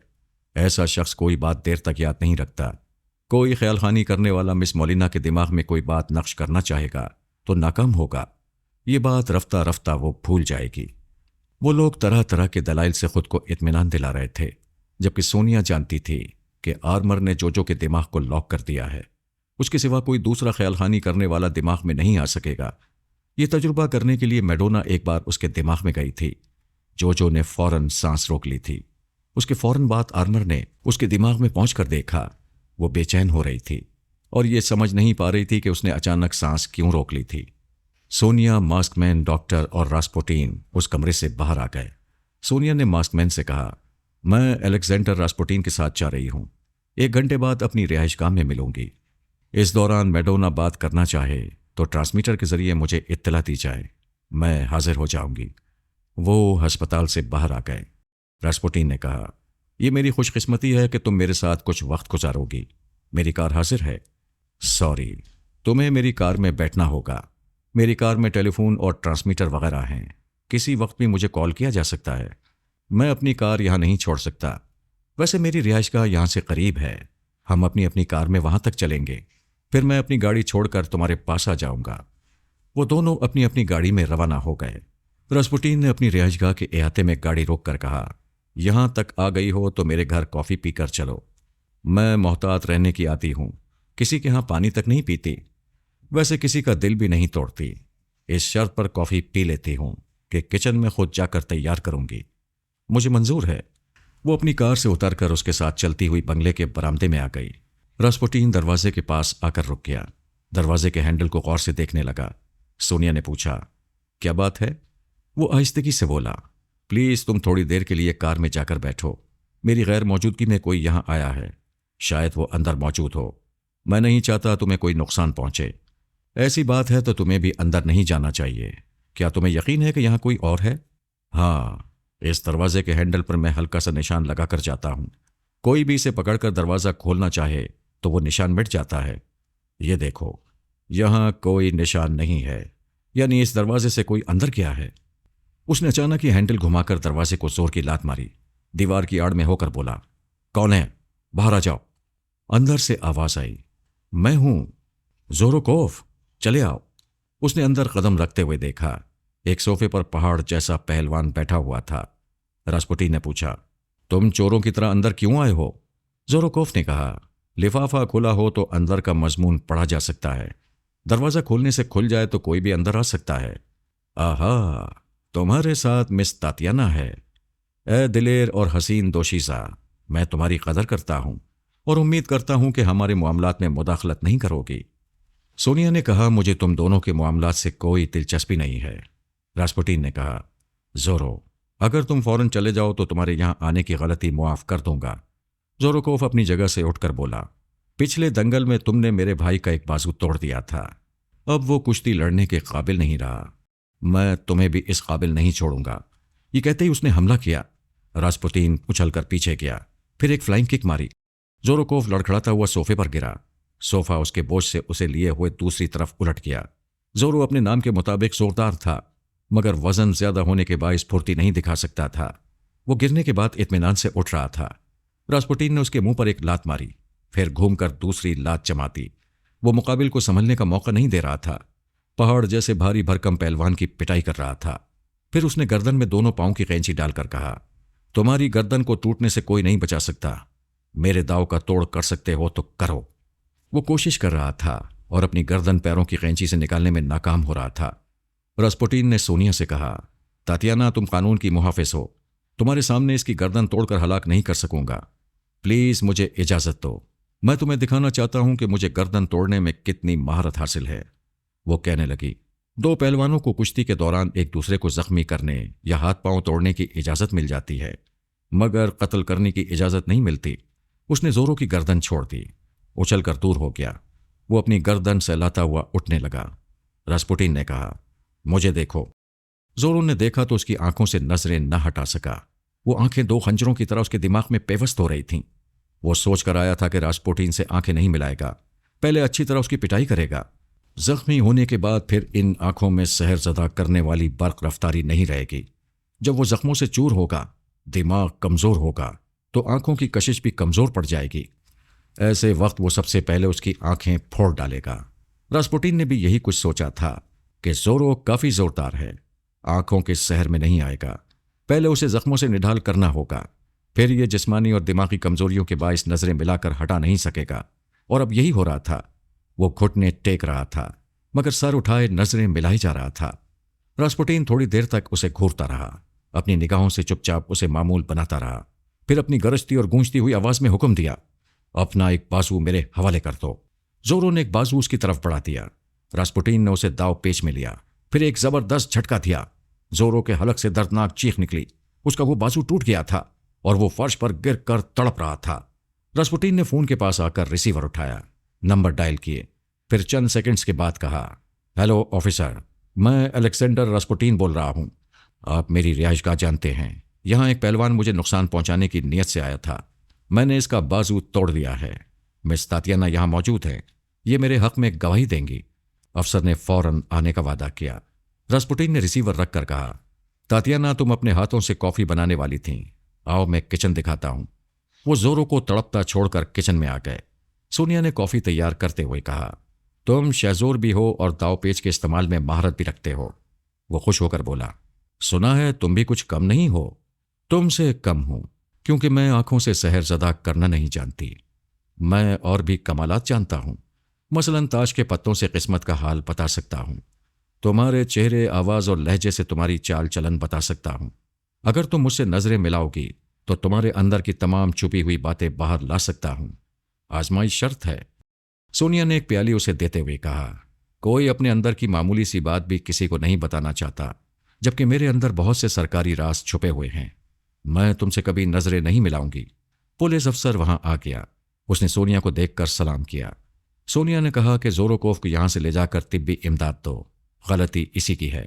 ऐसा शख्स कोई बात देर तक याद नहीं रखता। कोई ख्याल खानी करने वाला मिस मौलिना के दिमाग में कोई बात नक्श करना चाहेगा तो नाकाम होगा। ये बात रफ्ता रफ्ता वो भूल जाएगी। वो लोग तरह तरह के दलाइल से खुद को इत्मीनान दिला रहे थे, जबकि सोनिया जानती थी कि आर्मर ने जो के दिमाग को लॉक कर दिया है। उसके सिवा कोई दूसरा ख्याल खानी करने वाला दिमाग में नहीं आ सकेगा। ये तजुर्बा करने के लिए मैडोना एक बार उसके दिमाग में गई थी। जो ने फौरन सांस रोक ली थी। उसके फौरन बाद आर्मर ने उसके दिमाग में पहुंचकर देखा। वो बेचैन हो रही थी और ये समझ नहीं पा रही थी कि उसने अचानक सांस क्यों रोक ली थी। सोनिया, मास्कमैन, डॉक्टर और रास्पुटीन उस कमरे से बाहर आ गए। सोनिया ने मास्कमैन से कहा, मैं अलेक्जेंडर रास्पुटीन के साथ जा रही हूं। 1 घंटे बाद अपनी रिहाइशगाह में मिलूंगी। इस दौरान मैडोना बात करना चाहे तो ट्रांसमीटर के जरिए मुझे इत्तला दी जाए, मैं हाजिर हो जाऊंगी। वो अस्पताल से बाहर आ गए। रास्पुटीन ने कहा, यह मेरी खुशकिस्मती है कि तुम मेरे साथ कुछ वक्त गुजारोगी। मेरी कार हाजिर है। सॉरी, तुम्हें मेरी कार में बैठना होगा। मेरी कार में टेलीफोन और ट्रांसमीटर वगैरह हैं। किसी वक्त भी मुझे कॉल किया जा सकता है। मैं अपनी कार यहां नहीं छोड़ सकता। वैसे मेरी रिहाइशगाह यहां से करीब है। हम अपनी अपनी कार में वहां तक चलेंगे, फिर मैं अपनी गाड़ी छोड़कर तुम्हारे पास आ जाऊंगा। वो दोनों अपनी अपनी गाड़ी में रवाना हो गए। रास्पुटीन ने अपनी रिहाइशगाह के अहाते में गाड़ी रोक कर कहा, यहां तक आ गई हो तो मेरे घर कॉफी पीकर चलो। मैं मोहतात रहने की आती हूं, किसी के यहां पानी तक नहीं पीती, वैसे किसी का दिल भी नहीं तोड़ती। इस शर्त पर कॉफी पी लेती हूं कि किचन में खुद जाकर तैयार करूंगी। मुझे मंजूर है। वो अपनी कार से उतरकर उसके साथ चलती हुई बंगले के बरामदे में आ गई। रास्पुटीन दरवाजे के पास आकर रुक गया। दरवाजे के हैंडल को गौर से देखने लगा। सोनिया ने पूछा, क्या बात है? वो आहिस्तगी से बोला, प्लीज तुम थोड़ी देर के लिए कार में जाकर बैठो। मेरी गैर मौजूदगी में कोई यहां आया है, शायद वो अंदर मौजूद हो। मैं नहीं चाहता तुम्हें कोई नुकसान पहुंचे। ऐसी बात है तो तुम्हें भी अंदर नहीं जाना चाहिए। क्या तुम्हें यकीन है कि यहां कोई और है? हाँ, इस दरवाजे के हैंडल पर मैं हल्का सा निशान लगाकर जाता हूं। कोई भी इसे पकड़कर दरवाजा खोलना चाहे तो वो निशान मिट जाता है। ये देखो, यहां कोई निशान नहीं है, यानी इस दरवाजे से कोई अंदर गया है। उसने अचानक ही हैंडल घुमाकर दरवाजे को जोर की लात मारी। दीवार की आड़ में होकर बोला, कौन है? बाहर आ जाओ। अंदर से आवाज आई, मैं हूं, जोरोकोफ, चले आओ। उसने अंदर कदम रखते हुए देखा। एक सोफे पर पहाड़ जैसा पहलवान बैठा हुआ था। रास्पुटीन ने पूछा, तुम चोरों की तरह अंदर क्यों आए हो? जोरोकोफ ने कहा, लिफाफा खुला हो तो अंदर का मजमून पढ़ा जा सकता है। दरवाजा खोलने से खुल जाए तो कोई भी अंदर आ सकता है। आहा, तुम्हारे साथ मिस तातियाना है। ए दिलेर और हसीन दोशीज़ा, मैं तुम्हारी कदर करता हूं और उम्मीद करता हूं कि हमारे मामलात में मुदाखलत नहीं करोगी। सोनिया ने कहा, मुझे तुम दोनों के मामलात से कोई दिलचस्पी नहीं है। रास्पुटीन ने कहा, जोरो, अगर तुम फौरन चले जाओ तो तुम्हारे यहां आने की गलती मुआफ कर दूंगा। जोरोकोफ अपनी जगह से उठकर बोला, पिछले दंगल में तुमने मेरे भाई का एक बाजू तोड़ दिया था। अब वो कुश्ती लड़ने के काबिल नहीं रहा। मैं तुम्हें भी इस काबिल नहीं छोड़ूंगा। ये कहते ही उसने हमला किया। रास्पुटीन उछलकर पीछे गया, फिर एक फ्लाइंग किक मारी। जोरोकोफ लड़खड़ाता हुआ सोफे पर गिरा। सोफा उसके बोझ से उसे लिए हुए दूसरी तरफ उलट गया। जोरो अपने नाम के मुताबिक जोरदार था, मगर वजन ज्यादा होने के बायस फुर्ती नहीं दिखा सकता था। वो गिरने के बाद इत्मीनान से उठ रहा था। रास्पुटीन ने उसके मुंह पर एक लात मारी, फिर घूमकर दूसरी लात जमाती। वो मुकाबिल को संभलने का मौका नहीं दे रहा था। पहाड़ जैसे भारी भरकम पहलवान की पिटाई कर रहा था। फिर उसने गर्दन में दोनों पांव की कैंची डालकर कहा, तुम्हारी गर्दन को टूटने से कोई नहीं बचा सकता। मेरे दाव का तोड़ कर सकते हो तो करो। वो कोशिश कर रहा था और अपनी गर्दन पैरों की कैंची से निकालने में नाकाम हो रहा था। रास्पुटीन ने सोनिया से कहा, तातियाना, तुम कानून की मुहाफिज हो, तुम्हारे सामने इसकी गर्दन तोड़कर हलाक नहीं कर सकूंगा। प्लीज मुझे इजाजत दो। मैं तुम्हें दिखाना चाहता हूं कि मुझे गर्दन तोड़ने में कितनी महारत हासिल है। वो कहने लगी, दो पहलवानों को कुश्ती के दौरान एक दूसरे को जख्मी करने या हाथ पांव तोड़ने की इजाजत मिल जाती है, मगर कत्ल करने की इजाजत नहीं मिलती। उसने जोरों की गर्दन छोड़ दी, उछलकर दूर हो गया। वो अपनी गर्दन सहलाता हुआ उठने लगा। रास्पुटीन ने कहा, मुझे देखो। जोरो ने देखा तो उसकी आंखों से नजरें न हटा सका। वो आंखें दो खंजरों की तरह उसके दिमाग में पेवस्त हो रही थीं। वो सोच कर आया था कि रास्पुटीन से आंखें नहीं मिलाएगा, पहले अच्छी तरह उसकी पिटाई करेगा। जख्मी होने के बाद फिर इन आंखों में सहरजदा करने वाली बर्क रफ्तारी नहीं रहेगी। जब वो जख्मों से चूर होगा, दिमाग कमजोर होगा, तो आंखों की कशिश भी कमजोर पड़ जाएगी। ऐसे वक्त वो सबसे पहले उसकी आंखें फोड़ डालेगा। रास्पुटीन ने भी यही कुछ सोचा था कि जोरो काफी जोरदार है, आंखों के सहर में नहीं आएगा। पहले उसे जख्मों से निढाल करना होगा, फिर ये जिस्मानी और दिमागी कमजोरियों के बायस नजरें मिलाकर हटा नहीं सकेगा। और अब यही हो रहा था। वो घुटने टेक रहा था, मगर सर उठाए नजरें मिलाई जा रहा था। रास्पुटीन थोड़ी देर तक उसे घूरता रहा, अपनी निगाहों से चुपचाप उसे मामूल बनाता रहा। फिर अपनी गरजती और गूंजती हुई आवाज में हुक्म दिया, अपना एक बाजू मेरे हवाले कर दो। जोरो ने एक बाजू उसकी तरफ बढ़ा दिया। रास्पुटीन ने उसे दाव पेच में लिया, फिर एक जबरदस्त झटका दिया। जोरो के हलक से दर्दनाक चीख निकली। उसका वो बाजू टूट गया था और वो फर्श पर गिर कर तड़प रहा था। रास्पुटीन ने फोन के पास आकर रिसीवर उठाया, नंबर डायल किए, फिर चंद सेकंड्स के बाद कहा, हेलो ऑफिसर, मैं अलेक्जेंडर रास्पुटीन बोल रहा हूं। आप मेरी रिहाइशगाह जानते हैं। यहां एक पहलवान मुझे नुकसान पहुंचाने की नीयत से आया था। मैंने इसका बाजू तोड़ दिया है। मिस तातियाना यहां मौजूद है, ये मेरे हक में गवाही देंगी। अफसर ने फौरन आने का वादा किया। रास्पुटीन ने रिसीवर रखकर कहा, तातियाना, तुम अपने हाथों से कॉफी बनाने वाली थीं, आओ मैं किचन दिखाता हूं। वो जोरो को तड़पता छोड़कर किचन में आ गए। सोनिया ने कॉफी तैयार करते हुए कहा, तुम शहजोर भी हो और दावपेच के इस्तेमाल में महारत भी रखते हो। वो खुश होकर बोला, सुना है तुम भी कुछ कम नहीं हो। तुमसे कम हूं, क्योंकि मैं आंखों से सहरज़दा करना नहीं जानती। मैं और भी कमालात जानता हूं। मसलन ताश के पत्तों से किस्मत का हाल बता सकता हूं। तुम्हारे चेहरे, आवाज और लहजे से तुम्हारी चाल चलन बता सकता हूं। अगर तुम मुझसे नजरें मिलाओगी तो तुम्हारे अंदर की तमाम छुपी हुई बातें बाहर ला सकता हूं। आजमाइश शर्त है। सोनिया ने एक प्याली उसे देते हुए कहा, कोई अपने अंदर की मामूली सी बात भी किसी को नहीं बताना चाहता, जबकि मेरे अंदर बहुत से सरकारी राज छुपे हुए हैं। मैं तुमसे कभी नजरें नहीं मिलाऊंगी। पुलिस अफसर वहां आ गया। उसने सोनिया को देखकर सलाम किया। सोनिया ने कहा कि जोरोकोव को यहां से ले जाकर तिब्बी इमदाद दो। गलती इसी की है।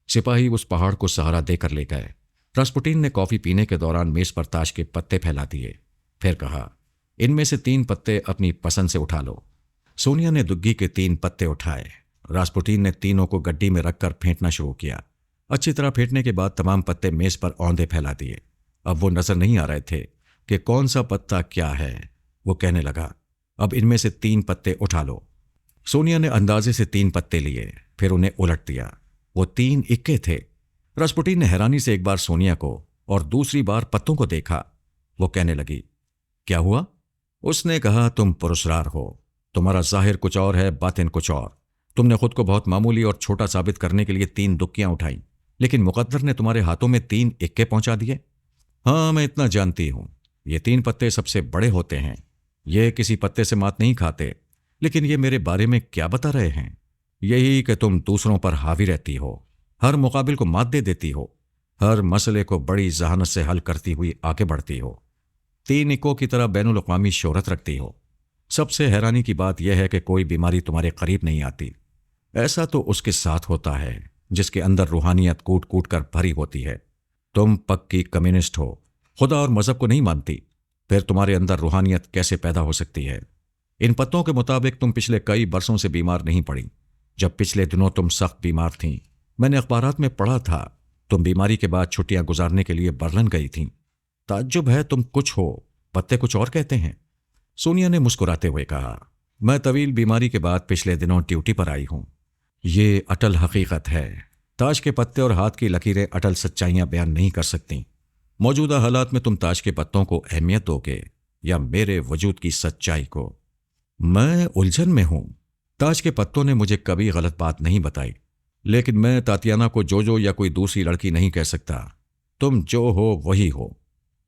सिपाही उस पहाड़ को सहारा देकर ले गए। रास्पुटीन ने कॉफी पीने के दौरान मेज पर ताश के पत्ते फैला दिए। फिर कहा, इनमें से 3 पत्ते अपनी पसंद से उठा लो। सोनिया ने दुग्गी के 3 पत्ते उठाए। रास्पुटीन ने तीनों को गड्डी में रखकर फेंटना शुरू किया। अच्छी तरह फेंटने के बाद तमाम पत्ते मेज पर औंधे फैला दिए। अब वो नजर नहीं आ रहे थे कि कौन सा पत्ता क्या है। वो कहने लगा, अब इनमें से 3 पत्ते उठा लो। सोनिया ने अंदाजे से 3 पत्ते लिए, फिर उन्हें उलट दिया। वो 3 इक्के थे। रास्पुटीन ने हैरानी से एक बार सोनिया को और दूसरी बार पत्तों को देखा। वो कहने लगी, क्या हुआ? उसने कहा, तुम पुरस्कार हो। तुम्हारा जाहिर कुछ और है, बातिन कुछ और। तुमने खुद को बहुत मामूली और छोटा साबित करने के लिए 3 दुक्कियां उठाई, लेकिन मुकद्दर ने तुम्हारे हाथों में 3 इक्के पहुंचा दिए। हाँ, मैं इतना जानती हूं। ये 3 पत्ते सबसे बड़े होते हैं। ये किसी पत्ते से मात नहीं खाते, लेकिन ये मेरे बारे में क्या बता रहे हैं? यही कि तुम दूसरों पर हावी रहती हो, हर मुकाबिल को मात दे देती हो, हर मसले को बड़ी जहानत से हल करती हुई आगे बढ़ती हो, 3 इक्कों की तरह बैनुल अक़वामी शोहरत रखती हो। सबसे हैरानी की बात यह है कि कोई बीमारी तुम्हारे करीब नहीं आती। ऐसा तो उसके साथ होता है जिसके अंदर रूहानियत कूट कूट कर भरी होती है। तुम पक्की कम्युनिस्ट हो, खुदा और मजहब को नहीं मानती। फिर तुम्हारे अंदर रूहानियत कैसे पैदा हो सकती है? इन पत्तों के मुताबिक तुम पिछले कई बरसों से बीमार नहीं पड़ी। जब पिछले दिनों तुम सख्त बीमार थीं, मैंने अखबारात में पढ़ा था तुम बीमारी के बाद छुट्टियां गुजारने के लिए बर्लिन गई थीं। ताज्जुब है, तुम कुछ हो, पत्ते कुछ और कहते हैं। सोनिया ने मुस्कुराते हुए कहा, मैं तवील बीमारी के बाद पिछले दिनों ड्यूटी पर आई हूं। ये अटल हकीकत है। ताश के पत्ते और हाथ की लकीरें अटल सच्चाइयां बयान नहीं कर सकती। मौजूदा हालात में तुम ताश के पत्तों को अहमियत दोगे या मेरे वजूद की सच्चाई को? मैं उलझन में हूं। ताश के पत्तों ने मुझे कभी गलत बात नहीं बताई, लेकिन मैं तातियाना को जोजो या कोई दूसरी लड़की नहीं कह सकता। तुम जो हो वही हो।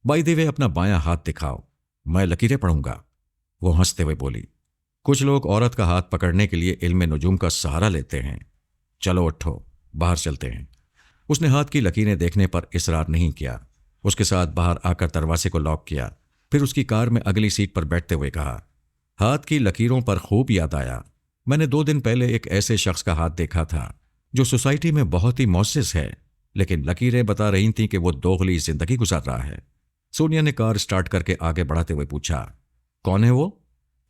बाय द वे, अपना बायां हाथ दिखाओ, मैं लकीरें पढ़ूंगा। वो हंसते हुए बोली, कुछ लोग औरत का हाथ पकड़ने के लिए इल्म नुजूम का सहारा लेते हैं। चलो उठो, बाहर चलते हैं। उसने हाथ की लकीरें देखने पर इसरार नहीं किया। उसके साथ बाहर आकर दरवाजे को लॉक किया। फिर उसकी कार में अगली सीट पर बैठते हुए कहा, हाथ की लकीरों पर खूब याद आया। मैंने 2 दिन पहले एक ऐसे शख्स का हाथ देखा था जो सोसाइटी में बहुत ही मोअज़्ज़िज़ है, लेकिन लकीरें बता रही थीं कि वो दोगली जिंदगी गुजार रहा है। सोनिया ने कार स्टार्ट करके आगे बढ़ाते हुए पूछा, कौन है वो?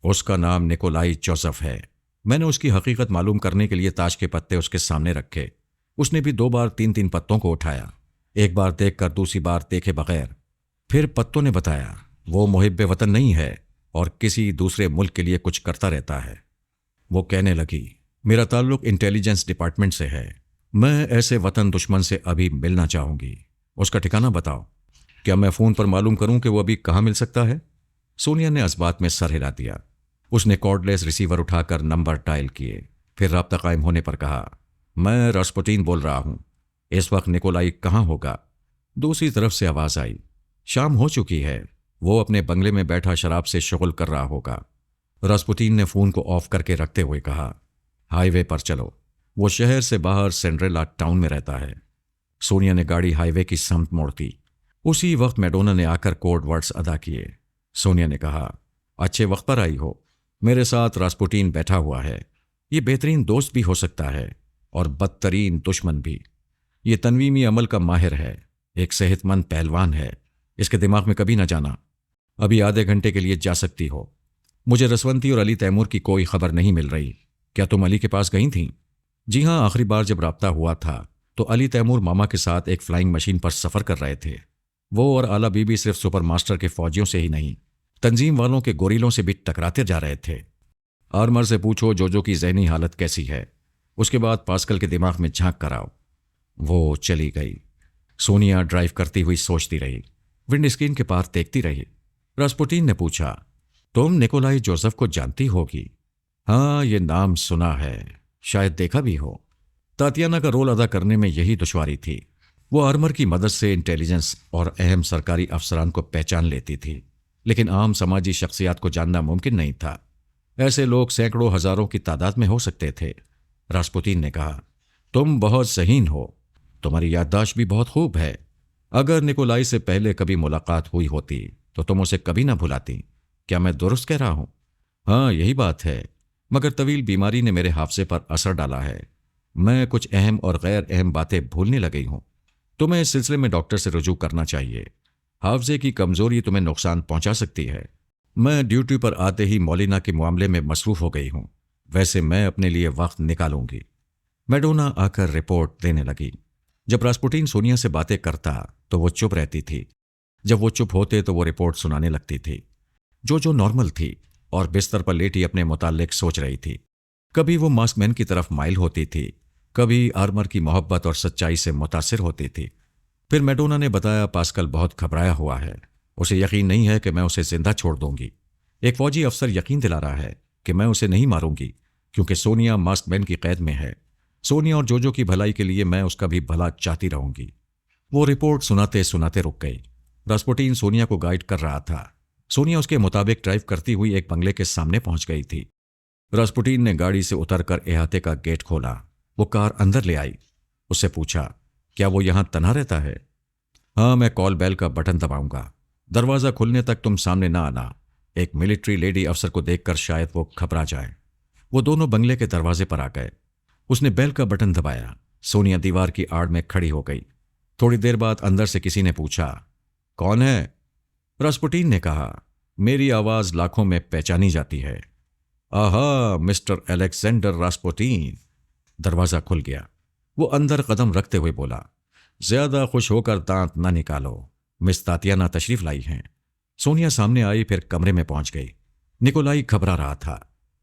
उसका नाम निकोलाई जोसेफ है। मैंने उसकी हकीकत मालूम करने के लिए ताश के पत्ते उसके सामने रखे। उसने भी 2 बार 3-3 पत्तों को उठाया, एक बार देखकर दूसरी बार देखे बगैर। फिर पत्तों ने बताया वो मुहिब्बे वतन नहीं है और किसी दूसरे मुल्क के लिए कुछ करता रहता है। वो कहने लगी, मेरा ताल्लुक इंटेलिजेंस डिपार्टमेंट से है। मैं ऐसे वतन दुश्मन से अभी मिलना चाहूंगी। उसका ठिकाना बताओ। क्या मैं फोन पर मालूम करूं कि वो अभी कहां मिल सकता है? सोनिया ने इस बात में सर हिला दिया। उसने कॉर्डलेस रिसीवर उठाकर नंबर डायल किए। फिर राब्ता कायम होने पर कहा, मैं रास्पुटीन बोल रहा हूं। इस वक्त निकोलाई कहां होगा? दूसरी तरफ से आवाज आई, शाम हो चुकी है। वो अपने बंगले में बैठा शराब से शुगल कर रहा होगा। रास्पुटीन ने फोन को ऑफ करके रखते हुए कहा, हाईवे पर चलो। वो शहर से बाहर सेंड्रेला टाउन में रहता है। सोनिया ने गाड़ी हाईवे की समत मोड़ दी। उसी वक्त मैडोना ने आकर कोड वर्ड्स अदा किए। सोनिया ने कहा, अच्छे वक्त पर आई हो। मेरे साथ रास्पुटीन बैठा हुआ है। ये बेहतरीन दोस्त भी हो सकता है और बदतरीन दुश्मन भी। ये तनवीमी अमल का माहिर है, एक सेहतमंद पहलवान है। इसके दिमाग में कभी ना जाना। अभी आधे घंटे के लिए जा सकती हो। मुझे रसवंती और अली तैमूर की कोई खबर नहीं मिल रही। क्या तुम अली के पास गई थीं? जी हाँ, आखिरी बार जब राब्ता हुआ था तो अली तैमूर मामा के साथ एक फ्लाइंग मशीन पर सफर कर रहे थे। वो और आला बीबी सिर्फ सुपर मास्टर के फौजियों से ही नहीं, तंजीम वालों के गोरीलों से भी टकराते जा रहे थे। आर्मर से पूछो जोजो की जहनी हालत कैसी है। उसके बाद पास्कल के दिमाग में झांक कर आओ। वो चली गई। सोनिया ड्राइव करती हुई सोचती रही। विंड स्क्रीन के पार देखती रही। रास्पुटीन ने पूछा, तुम निकोलाई जोसेफ को जानती होगी? हाँ, ये नाम सुना है, शायद देखा भी हो। तातियाना का रोल अदा करने में यही दुश्वारी थी। वो आर्मर की मदद से इंटेलिजेंस और अहम सरकारी अफसरान को पहचान लेती थी, लेकिन आम समाजी शख्सियात को जानना मुमकिन नहीं था। ऐसे लोग सैकड़ों हजारों की तादाद में हो सकते थे। रास्पुतीन ने कहा, तुम बहुत ज़हीन हो, तुम्हारी याददाश्त भी बहुत खूब है। अगर निकोलाई से पहले कभी मुलाकात हुई होती तो तुम उसे कभी ना भुलाती। क्या मैं दुरुस्त कह रहा हूं? हाँ, यही बात है, मगर तवील बीमारी ने मेरे हाफजे पर असर डाला है। मैं कुछ अहम और गैर अहम बातें भूलने लगी हूं। तुम्हें इस सिलसिले में डॉक्टर से रुजू करना चाहिए। हाफजे की कमजोरी तुम्हें नुकसान पहुंचा सकती है। मैं ड्यूटी पर आते ही मौलिना के मामले में मसरूफ हो गई हूं। वैसे मैं अपने लिए वक्त निकालूंगी। मैडोना आकर रिपोर्ट देने लगी। जब रास्पुटीन सोनिया से बातें करता तो वो चुप रहती थी। जब वो चुप होते तो वो रिपोर्ट सुनाने लगती थी, जो नॉर्मल थी और बिस्तर पर लेटी अपने मुताल्लिक सोच रही थी। कभी वो मास्कमैन की तरफ माइल होती थी, कभी आर्मर की मोहब्बत और सच्चाई से मुतासिर होती थी। फिर मैडोना ने बताया, पास्कल बहुत घबराया हुआ है। उसे यकीन नहीं है कि मैं उसे जिंदा छोड़ दूंगी। एक फौजी अफसर यकीन दिला रहा है कि मैं उसे नहीं मारूंगी, क्योंकि सोनिया मास्कमैन की कैद में है। सोनिया और जोजो की भलाई के लिए मैं उसका भी भला चाहती रहूंगी। वो रिपोर्ट सुनाते सुनाते रुक गई। रास्पुटीन सोनिया को गाइड कर रहा था। सोनिया उसके मुताबिक ड्राइव करती हुई एक बंगले के सामने पहुंच गई थी। रास्पुटीन ने गाड़ी से उतरकर अहाते का गेट खोला। वो कार अंदर ले आई। उससे पूछा, क्या वो यहां तन्हा रहता है? हाँ, मैं कॉल बेल का बटन दबाऊंगा। दरवाजा खुलने तक तुम सामने ना आना। एक मिलिट्री लेडी अफसर को देखकर शायद वो घबरा जाए। वो दोनों बंगले के दरवाजे पर आ गए। उसने बेल का बटन दबाया। सोनिया दीवार की आड़ में खड़ी हो गई। थोड़ी देर बाद अंदर से किसी ने पूछा, कौन है? रास्पुटीन ने कहा, मेरी आवाज लाखों में पहचानी जाती है। आहा, मिस्टर अलेक्जेंडर रास्पुटीन। दरवाजा खुल गया। वो अंदर कदम रखते हुए बोला, ज्यादा खुश होकर दांत ना निकालो, मिस तातियाना तशरीफ लाई हैं। सोनिया सामने आई, फिर कमरे में पहुंच गई। निकोलाई घबरा रहा था।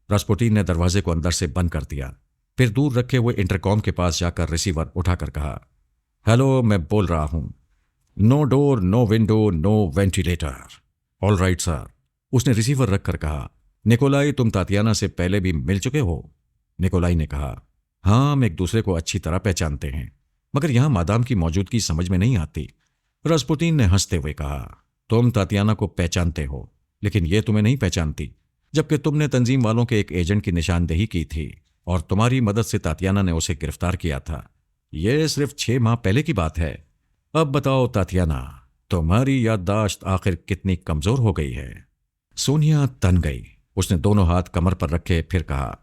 रास्पुटीन ने दरवाजे को अंदर से बंद कर दिया। फिर दूर रखे हुए इंटरकॉम के पास जाकर रिसीवर उठाकर कहा, हेलो, मैं बोल रहा हूं। No door, no window, no ventilator. All right sir. उसने रिसीवर रखकर कहा, निकोलाई, तुम तातियाना से पहले भी मिल चुके हो? निकोलाई ने कहा, हाँ, हम एक दूसरे को अच्छी तरह पहचानते हैं, मगर यहां मादाम की मौजूदगी समझ में नहीं आती। रास्पुटीन ने हंसते हुए कहा, तुम तातियाना को पहचानते हो, लेकिन यह तुम्हें नहीं पहचानती, जबकि तुमने तंजीम वालों के एक एजेंट की निशानदेही की थी और तुम्हारी मदद से तातियाना ने उसे गिरफ्तार किया था। यह सिर्फ 6 माह पहले की बात है। अब बताओ तातियाना, तुम्हारी याददाश्त आखिर कितनी कमजोर हो गई है? सोनिया तन गई। उसने दोनों हाथ कमर पर रखे, फिर कहा,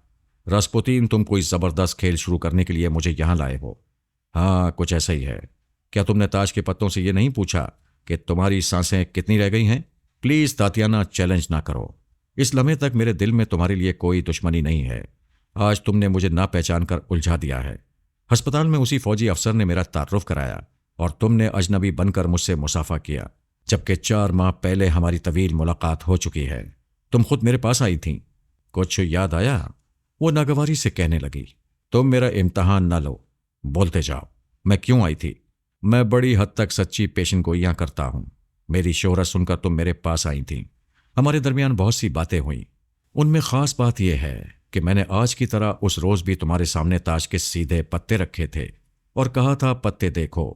रास्पुतीन, तुम कोई जबरदस्त खेल शुरू करने के लिए मुझे यहां लाए हो। हाँ, कुछ ऐसा ही है। क्या तुमने ताश के पत्तों से यह नहीं पूछा कि तुम्हारी सांसें कितनी रह गई हैं? प्लीज तातियाना, चैलेंज ना करो। इस लम्हे तक मेरे दिल में तुम्हारे लिए कोई दुश्मनी नहीं है। आज तुमने मुझे ना पहचान कर उलझा दिया है। अस्पताल में उसी फौजी अफसर ने मेरा तारुफ कराया और तुमने अजनबी बनकर मुझसे मुसाफा किया, जबकि 4 माह पहले हमारी तवील मुलाकात हो चुकी है। तुम खुद मेरे पास आई थी। कुछ याद आया? वो नागवारी से कहने लगी, तुम मेरा इम्तहान ना लो, बोलते जाओ। मैं क्यों आई थी? मैं बड़ी हद तक सच्ची पेशन गोइयां करता हूं। मेरी शोहरत सुनकर तुम मेरे पास आई थी। हमारे दरमियान बहुत सी बातें हुई। उनमें खास बात यह है कि मैंने आज की तरह उस रोज भी तुम्हारे सामने ताश के सीधे पत्ते रखे थे और कहा था, पत्ते देखो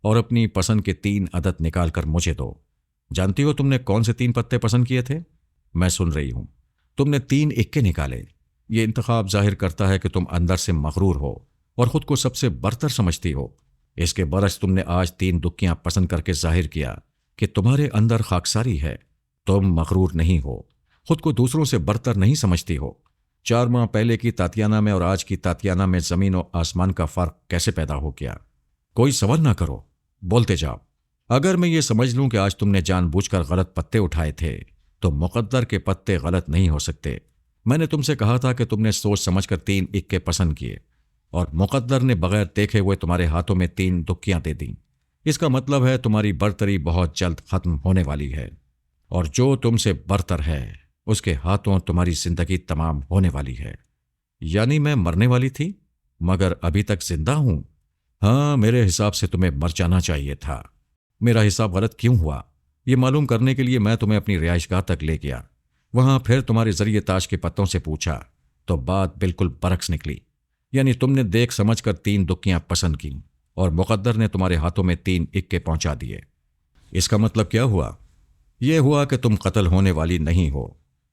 और अपनी पसंद के 3 अदद निकाल कर मुझे दो। जानती हो तुमने कौन से 3 पत्ते पसंद किए थे? मैं सुन रही हूं। तुमने 3 इक्के निकाले। ये इंतखाब जाहिर करता है कि तुम अंदर से मगरूर हो और खुद को सबसे बरतर समझती हो। इसके बरस तुमने आज 3 दुक्कियां पसंद करके जाहिर किया कि तुम्हारे अंदर खाकसारी है। तुम मगरूर नहीं हो, खुद को दूसरों से बरतर नहीं समझती हो। 4 माह पहले की तातियाना में और आज की तातियाना में जमीन और आसमान का फर्क कैसे पैदा हो गया? कोई सवाल ना करो, बोलते जाओ। अगर मैं ये समझ लूं कि आज तुमने जानबूझकर गलत पत्ते उठाए थे, तो मुकद्दर के पत्ते गलत नहीं हो सकते। मैंने तुमसे कहा था कि तुमने सोच समझकर 3 इक्के पसंद किए और मुकद्दर ने बगैर देखे हुए तुम्हारे हाथों में 3 दुक्कियां दे दी। इसका मतलब है तुम्हारी बरतरी बहुत जल्द खत्म होने वाली है और जो तुमसे बरतर है उसके हाथों तुम्हारी जिंदगी तमाम होने वाली है। यानी मैं मरने वाली थी, मगर अभी तक जिंदा हूं। हाँ, मेरे हिसाब से तुम्हें मर जाना चाहिए था। मेरा हिसाब गलत क्यों हुआ? ये मालूम करने के लिए मैं तुम्हें अपनी रिहाइशगाह तक ले गया। वहां फिर तुम्हारे जरिए ताश के पत्तों से पूछा तो बात बिल्कुल बरक्स निकली। यानी तुमने देख समझ कर 3 दुक्कियां पसंद की और मुकद्दर ने तुम्हारे हाथों में 3 इक्के पहुंचा दिए। इसका मतलब क्या हुआ? यह हुआ कि तुम कत्ल होने वाली नहीं हो,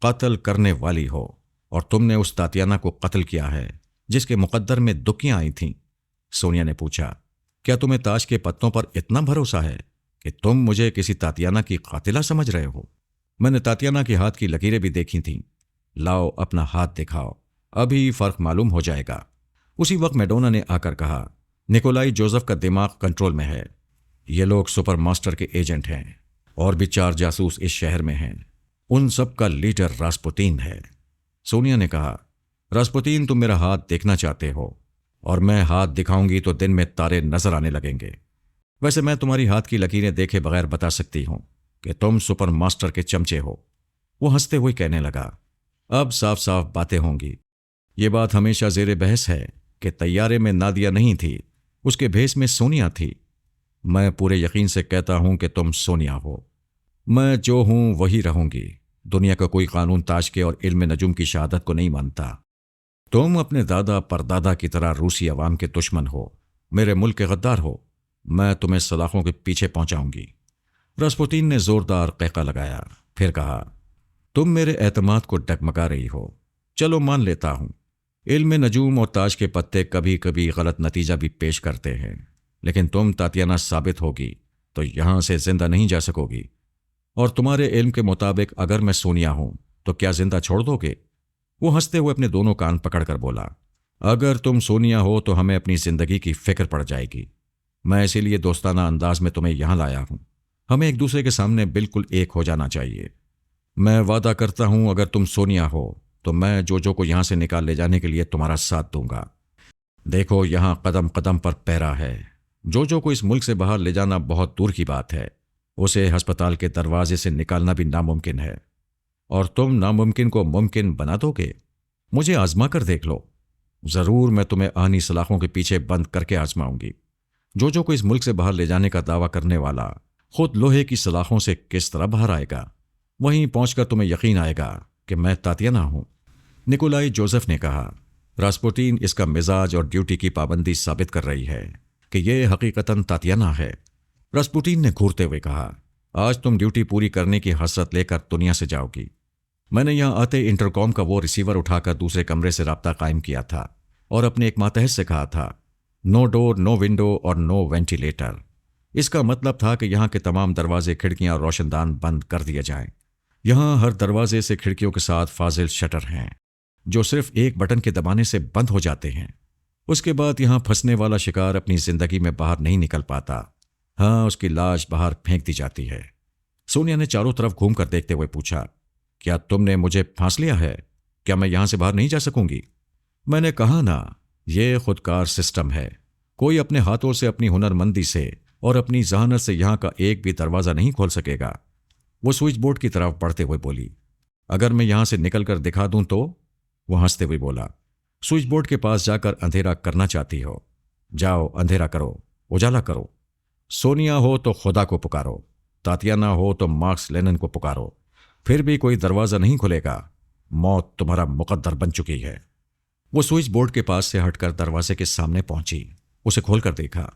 कत्ल करने वाली हो, और तुमने उस तातियाना को कत्ल किया है जिसके मुकद्दर में दुक्कियां आई थीं। सोनिया ने पूछा, क्या तुम्हें ताश के पत्तों पर इतना भरोसा है कि तुम मुझे किसी तातियाना की कातिला समझ रहे हो? मैंने तातियाना के हाथ की लकीरें भी देखी थीं। लाओ अपना हाथ दिखाओ, अभी फर्क मालूम हो जाएगा। उसी वक्त मैडोना ने आकर कहा, निकोलाई जोसेफ का दिमाग कंट्रोल में है। ये लोग सुपर मास्टर के एजेंट हैं और भी 4 जासूस इस शहर में हैं। उन सब का लीडर रास्पुतीन है। सोनिया ने कहा, रास्पुतीन, तुम मेरा हाथ देखना चाहते हो और मैं हाथ दिखाऊंगी तो दिन में तारे नजर आने लगेंगे। वैसे मैं तुम्हारी हाथ की लकीरें देखे बगैर बता सकती हूं कि तुम सुपर मास्टर के चमचे हो। वो हंसते हुए कहने लगा, अब साफ साफ बातें होंगी। ये बात हमेशा जेरे बहस है कि तैयारे में नादिया नहीं थी, उसके भेस में सोनिया थी। मैं पूरे यकीन से कहता हूं कि तुम सोनिया हो। मैं जो हूं वही रहूंगी। दुनिया का कोई कानून ताश के और इल्म नजुम की शहादत को नहीं मानता। तुम अपने दादा परदादा की तरह रूसी अवाम के दुश्मन हो, मेरे मुल्क के गद्दार हो। मैं तुम्हें सलाखों के पीछे पहुंचाऊंगी। रास्पुतीन ने जोरदार कहका लगाया, फिर कहा, तुम मेरे एतमाद को डगमगा रही हो। चलो मान लेता हूं, इल्म नजूम और ताज के पत्ते कभी कभी गलत नतीजा भी पेश करते हैं, लेकिन तुम तातियाना साबित होगी तो यहां से जिंदा नहीं जा सकोगी। और तुम्हारे इल्म के मुताबिक अगर मैं सोनिया हूं तो क्या जिंदा छोड़ दोगे? वो हंसते हुए अपने दोनों कान पकड़कर बोला, अगर तुम सोनिया हो तो हमें अपनी जिंदगी की फिक्र पड़ जाएगी। मैं इसीलिए दोस्ताना अंदाज में तुम्हें यहां लाया हूं। हमें एक दूसरे के सामने बिल्कुल एक हो जाना चाहिए। मैं वादा करता हूं, अगर तुम सोनिया हो तो मैं जोजो को यहां से निकाल ले जाने के लिए तुम्हारा साथ दूंगा। देखो, यहां कदम कदम पर पैरा है। जोजो को इस मुल्क से बाहर ले जाना बहुत दूर की बात है। उसे अस्पताल के दरवाजे से निकालना भी नामुमकिन है, और तुम नामुमकिन को मुमकिन बना दोगे। मुझे आजमा कर देख लो। जरूर मैं तुम्हें आनी सलाखों के पीछे बंद करके आजमाऊंगी। जोजो को इस मुल्क से बाहर ले जाने का दावा करने वाला खुद लोहे की सलाखों से किस तरह बाहर आएगा? वहीं पहुंचकर तुम्हें यकीन आएगा कि मैं तातियाना हूं। निकोलाई जोसेफ ने कहा, रास्पुतीन, इसका मिजाज और ड्यूटी की पाबंदी साबित कर रही है कि यह हकीकतन तातियाना है। रास्पुतीन ने घूरते हुए कहा, आज तुम ड्यूटी पूरी करने की हसरत लेकर दुनिया से जाओगी। मैंने यहां आते इंटरकॉम का वो रिसीवर उठाकर दूसरे कमरे से राब्ता कायम किया था और अपने एक मातहत से कहा था, नो डोर, नो विंडो और नो वेंटिलेटर। इसका मतलब था कि यहां के तमाम दरवाजे, खिड़कियां और रोशनदान बंद कर दिए जाएं। यहां हर दरवाजे से खिड़कियों के साथ फाजिल शटर हैं जो सिर्फ एक बटन के दबाने से बंद हो जाते हैं। उसके बाद यहां फंसने वाला शिकार अपनी जिंदगी में बाहर नहीं निकल पाता। हाँ, उसकी लाश बाहर फेंक दी जाती है। सोनिया ने चारों तरफ घूमकर देखते हुए पूछा, क्या तुमने मुझे फांस लिया है? क्या मैं यहां से बाहर नहीं जा सकूंगी? मैंने कहा ना, यह खुदकार सिस्टम है। कोई अपने हाथों से, अपनी हुनरमंदी से और अपनी जहानत से यहां का एक भी दरवाजा नहीं खोल सकेगा। वो स्विच बोर्ड की तरफ बढ़ते हुए बोली, अगर मैं यहां से निकलकर दिखा दूं तो? वो हंसते हुए बोला, स्विच बोर्ड के पास जाकर अंधेरा करना चाहती हो? जाओ, अंधेरा करो, उजाला करो। सोनिया हो तो खुदा को पुकारो, तातियाना हो तो मार्क्स लेनिन को पुकारो, फिर भी कोई दरवाजा नहीं खुलेगा। मौत तुम्हारा मुकद्दर बन चुकी है। वो स्विच बोर्ड के पास से हटकर दरवाजे के सामने पहुंची। उसे खोलकर देखा।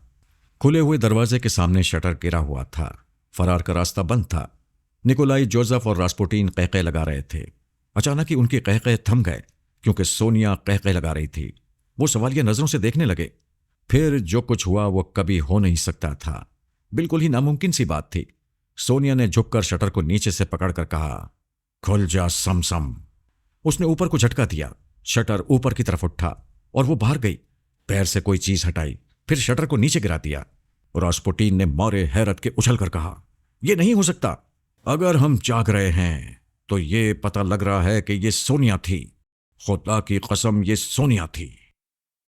खुले हुए दरवाजे के सामने शटर गिरा हुआ था। फरार का रास्ता बंद था। निकोलाई जोसेफ और रास्पुटीन कहके लगा रहे थे। अचानक ही उनके कहके थम गए क्योंकि सोनिया कहके लगा रही थी। वो सवालिया नजरों से देखने लगे। फिर जो कुछ हुआ वो कभी हो नहीं सकता था। बिल्कुल ही नामुमकिन सी बात थी। सोनिया ने झुककर शटर को नीचे से पकड़कर कहा, खुल जा समसम। उसने ऊपर को झटका दिया। शटर ऊपर की तरफ उठा और वो बाहर गई। पैर से कोई चीज हटाई, फिर शटर को नीचे गिरा दिया। रास्पुटीन ने मौरे हैरत के उछलकर कहा, यह नहीं हो सकता। अगर हम जाग रहे हैं तो ये पता लग रहा है कि ये सोनिया थी। खुदा की कसम, ये सोनिया थी।